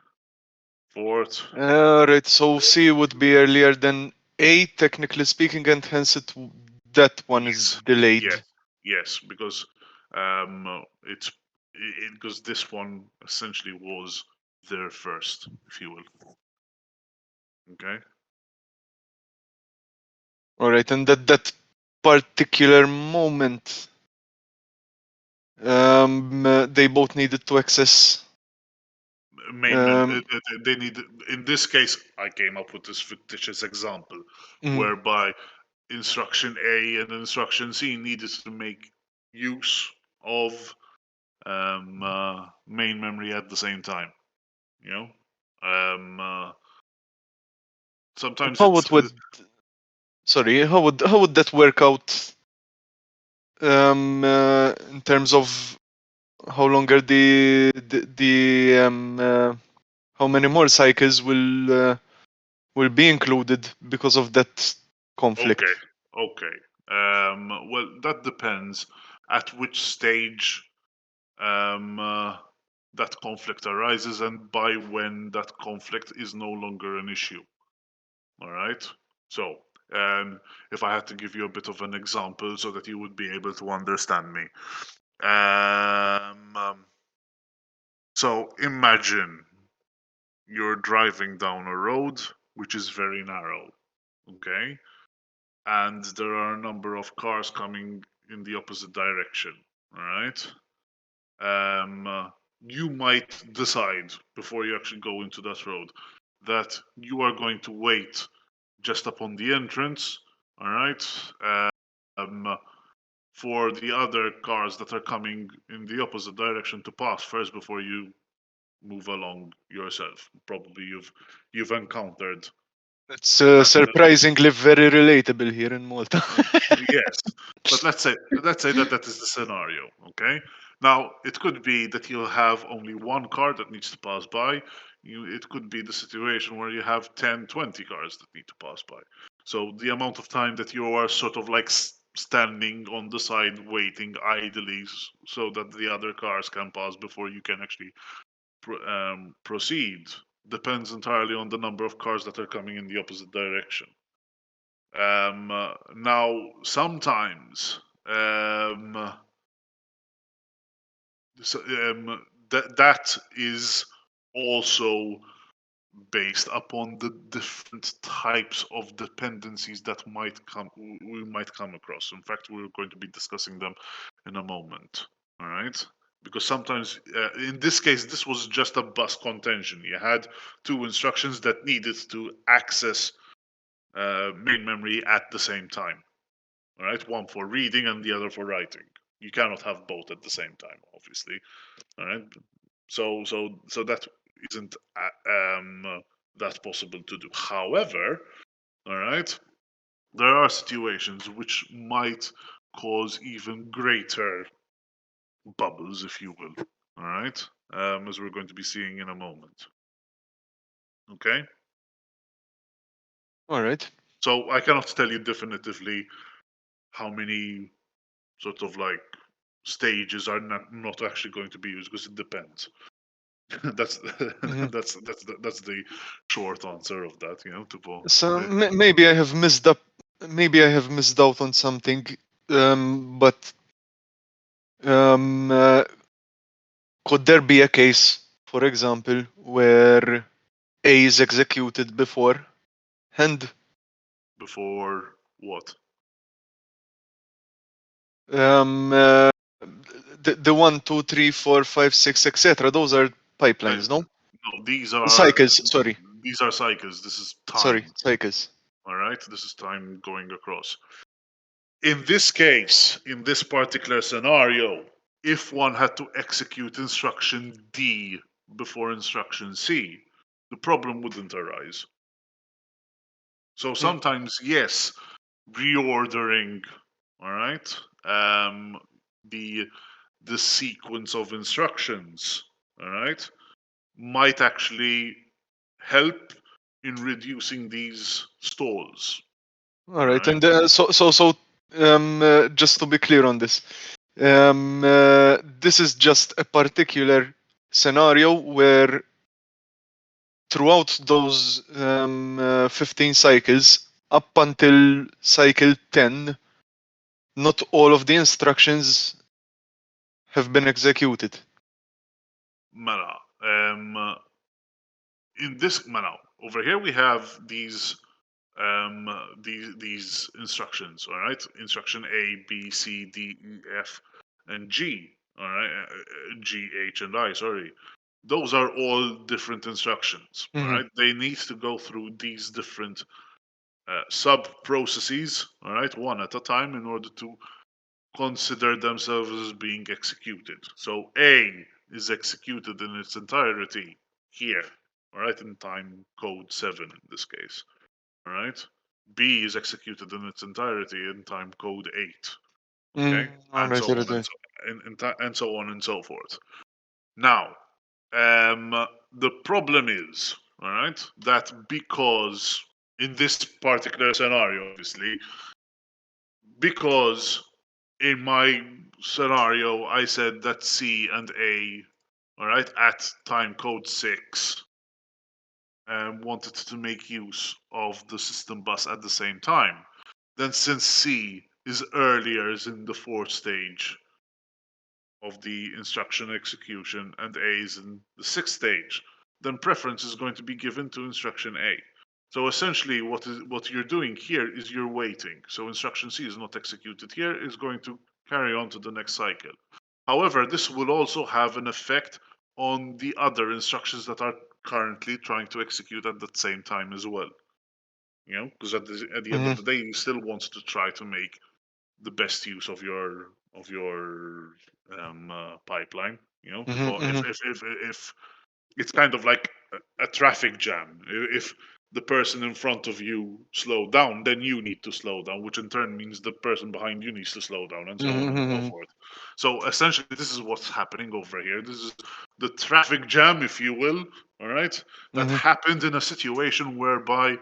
fourth. right? So C would be earlier than A, technically speaking, and hence that one is delayed. Yes, because it's because this one essentially was there first, if you will. Okay. All right, and that particular moment, they both needed to access. They need. In this case, I came up with this fictitious example whereby instruction A and instruction C needed to make use of main memory at the same time. You know, sometimes how would that work out? In terms of how longer how many more cycles will be included because of that conflict. Okay. Well, that depends at which stage that conflict arises and by when that conflict is no longer an issue. All right. So, if I had to give you a bit of an example so that you would be able to understand me. So imagine you're driving down a road which is very narrow, okay? And there are a number of cars coming in the opposite direction, all right? You might decide before you actually go into that road that you are going to wait just upon the entrance, all right? For the other cars that are coming in the opposite direction to pass first before you move along yourself. Probably you've encountered. It's surprisingly very relatable here in Malta. Yes, but let's say that is the scenario. Okay. Now it could be that you'll have only one car that needs to pass by. It could be the situation where you have 10, 20 cars that need to pass by. So the amount of time that you are sort of like standing on the side waiting idly so that the other cars can pass before you can actually proceed depends entirely on the number of cars that are coming in the opposite direction. Now, sometimes that is also based upon the different types of dependencies that we might come across. In fact, we're going to be discussing them in a moment. All right. Because sometimes, in this case, this was just a bus contention. You had two instructions that needed to access main memory at the same time. All right, one for reading and the other for writing. You cannot have both at the same time, obviously. All right, so that isn't that possible to do. However, all right, there are situations which might cause even greater bubbles, if you will. All right, as we're going to be seeing in a moment. Okay. All right. So I cannot tell you definitively how many sort of like stages are not actually going to be used because it depends. that's that's the short answer of that, you know. So maybe I have missed out on something, but Could there be a case, for example, where A is executed before hand? Before what? The 1, 2, 3, 4, 5, 6, etc. Those are pipelines, no? No, these are Cycles. Sorry, These are cycles. This is time. sorry, cycles. All right, this is time going across. In this case, in this particular scenario, if one had to execute instruction D before instruction C, the problem wouldn't arise. So sometimes, yes, reordering, all right, the sequence of instructions, all right, might actually help in reducing these stalls. All right, Right. and just to be clear on this, this is just a particular scenario where throughout those 15 cycles, up until cycle 10, not all of the instructions have been executed. Mana. In this mana, over here we have these instructions. All right, instruction A, B, C, D, E, F, and G. All right, G, H, and I. Sorry, those are all different instructions. All Mhm. right, they need to go through these different sub processes. All right, one at a time in order to consider themselves as being executed. So A is executed in its entirety here, all right, in time code 7 in this case, all right. B is executed in its entirety in time code 8, okay, All and right, so all on right, all and right. and so on and so forth. Now, the problem is, all right, that because in this particular scenario, obviously, because in my scenario, I said that C and A, all right, at time code 6, wanted to make use of the system bus at the same time. Then, since C is earlier, is in the 4th stage of the instruction execution, and A is in the 6th stage, then preference is going to be given to instruction A. So essentially, what you're doing here is you're waiting. So instruction C is not executed here, is going to carry on to the next cycle. However, this will also have an effect on the other instructions that are currently trying to execute at the same time as well. You know, because at the end of the day, you still want to try to make the best use of your pipeline. You know, because if it's kind of like a traffic jam. If the person in front of you slow down, then you need to slow down, which in turn means the person behind you needs to slow down, and so on and so forth. So essentially, this is what's happening over here. This is the traffic jam, if you will, all right, that happened in a situation whereby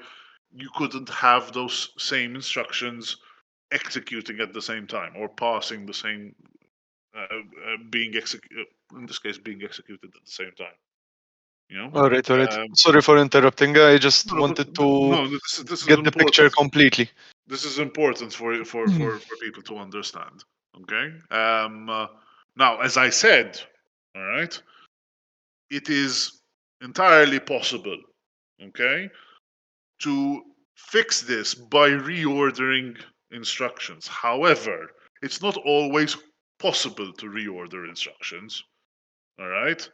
you couldn't have those same instructions executing at the same time or passing the same being executed in this case being executed at the same time, you know. All right, all right. Sorry for interrupting. I just No, wanted to this is get the picture important. completely. This is important for people to understand. Okay. Now, as I said, all right, it is entirely possible, okay, to fix this by reordering instructions. However, it's not always possible to reorder instructions. All right.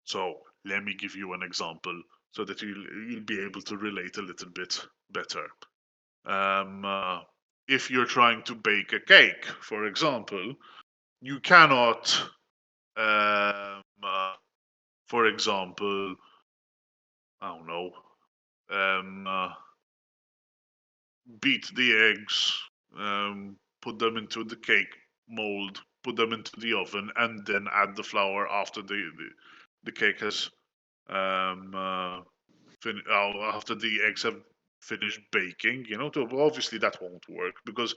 So let me give you an example so that you'll be able to relate a little bit better. If you're trying to bake a cake, for example, you cannot, for example, I don't know, beat the eggs, put them into the cake mold, put them into the oven, and then add the flour after the cake has after the eggs have finished baking. You know, obviously that won't work because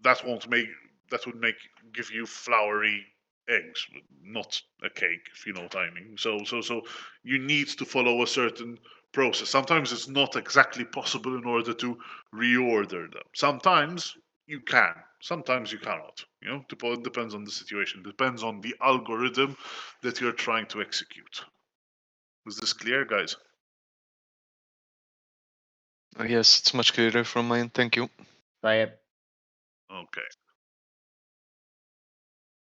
that would give you floury eggs, not a cake, if you know what I mean. So you need to follow a certain process. Sometimes it's not exactly possible in order to reorder them. Sometimes you can. Sometimes you cannot. It depends on the situation. Depends on the algorithm that you're trying to execute. Was this clear, guys? Yes, it's much clearer from mine. Thank you. طيب. Okay.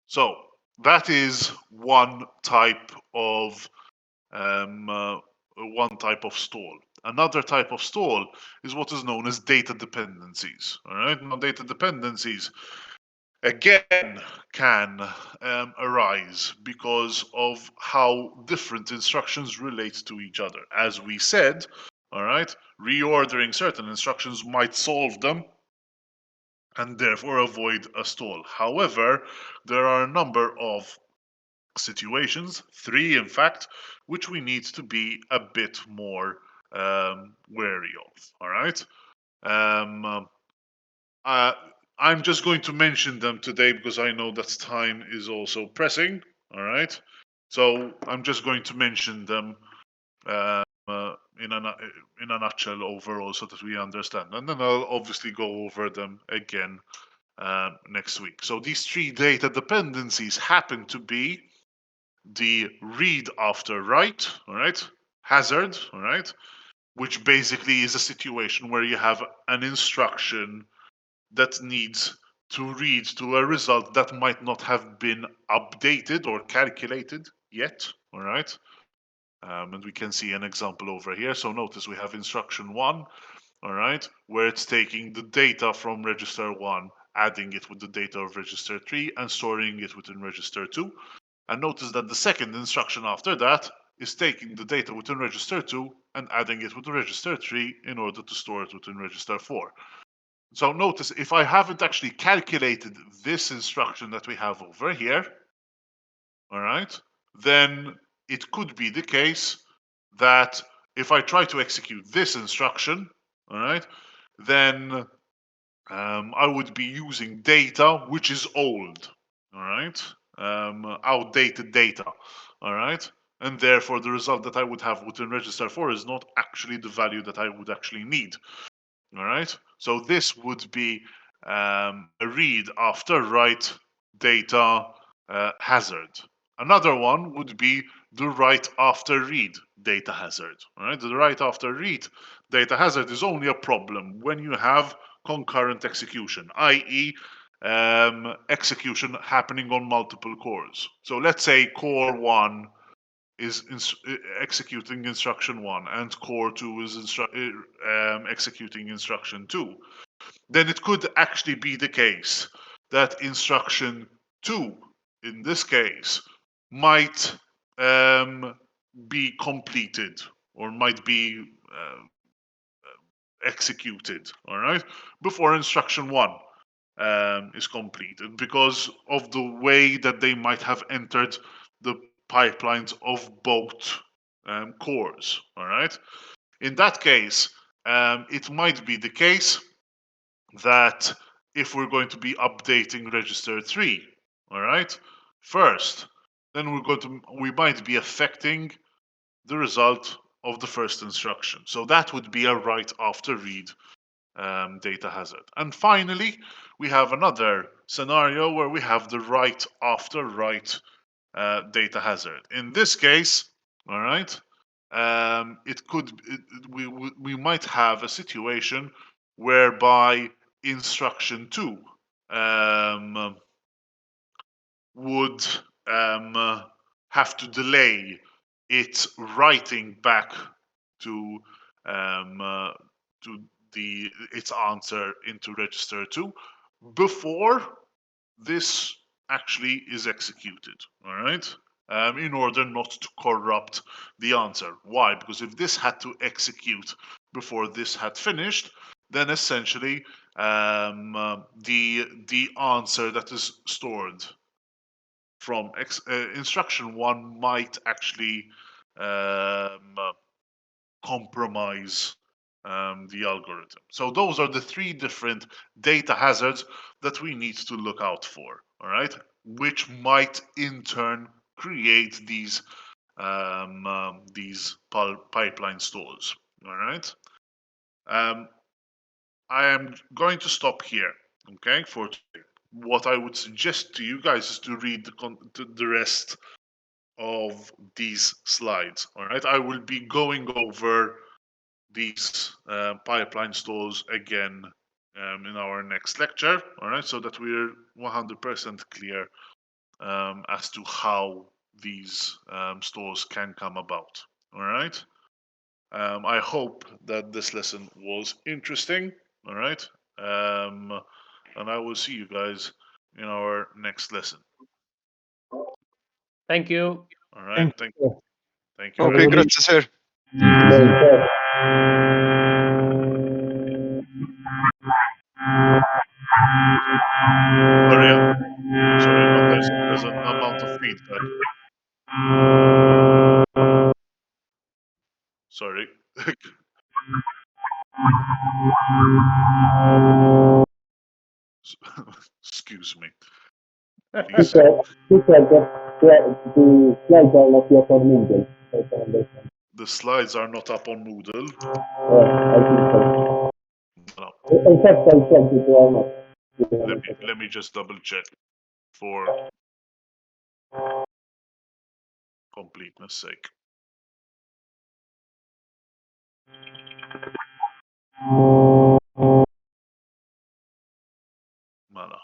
So that is one type of stall. Another type of stall is what is known as data dependencies. All right. Now, data dependencies again can arise because of how different instructions relate to each other. As we said, all right, reordering certain instructions might solve them and therefore avoid a stall. However, there are a number of situations, 3 in fact, which we need to be a bit more wary of. All right. I'm just going to mention them today because I know that time is also pressing. All right. So I'm just going to mention them in a nutshell overall so that we understand. And then I'll obviously go over them again next week. So these 3 data dependencies happen to be the read after write, all right, hazard, all right, which basically is a situation where you have an instruction that needs to read to a result that might not have been updated or calculated yet, all right. And we can see an example over here. So notice we have instruction 1, all right, where it's taking the data from register 1, adding it with the data of register 3, and storing it within register 2. And notice that the second instruction after that is taking the data within register 2 and adding it with register 3 in order to store it within register 4. So notice if I haven't actually calculated this instruction that we have over here, all right, then it could be the case that if I try to execute this instruction, all right, then I would be using data which is old, all right, outdated data, all right, and therefore the result that I would have within register 4 is not actually the value that I would actually need, all right. So this would be a read after write data hazard. Another one would be the write after read data hazard. All right, the write after read data hazard is only a problem when you have concurrent execution, i.e., execution happening on multiple cores. So let's say core 1 is executing instruction 1 and core 2 is executing instruction 2. Then it could actually be the case that instruction 2, in this case, might be completed or might be executed, all right, before instruction 1 is completed because of the way that they might have entered the pipelines of both cores, all right. In that case, it might be the case that if we're going to be updating register 3, all right, first, then we might be affecting the result of the first instruction. So that would be a write after read data hazard. And finally, we have another scenario where we have the write after write data hazard. In this case, all right, we might have a situation whereby instruction 2 would have to delay its writing back to its answer into register 2 before this actually is executed, all right, in order not to corrupt the answer. Why? Because if this had to execute before this had finished, then essentially the answer that is stored from instruction 1 might actually compromise the algorithm. So those are the 3 different data hazards that we need to look out for, all right, which might in turn create these pipeline stalls, all right. I am going to stop here. Okay, for today. What I would suggest to you guys is to read the rest of these slides. All right, I will be going over these pipeline stores again in our next lecture. All right, so that we're 100% clear as to how these stores can come about. All right. I hope that this lesson was interesting. All right. And I will see you guys in our next lesson. Thank you. All right. Thank you. Thank you. Okay, very much. grazie sir. Sorry, I'm sorry, but there's an amount of feedback. Sorry. Excuse me. He said that the slides are not yet on Moodle. I can understand. The slides are not up on Moodle. I think so. No. In fact, I checked it, they are not. Let me just double check for completeness sake. Voilà.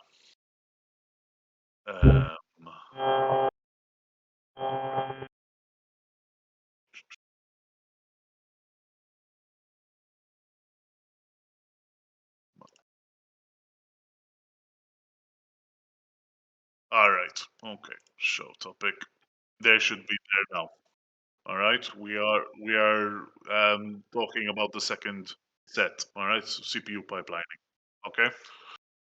All right. Okay. Show topic. They should be there now. All right. We are talking about the second set. All right. So CPU pipelining. Okay.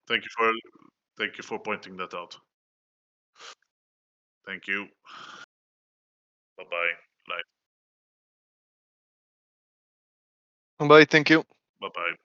Thank you for pointing that out. Thank you. Bye bye. Bye, thank you. Bye bye.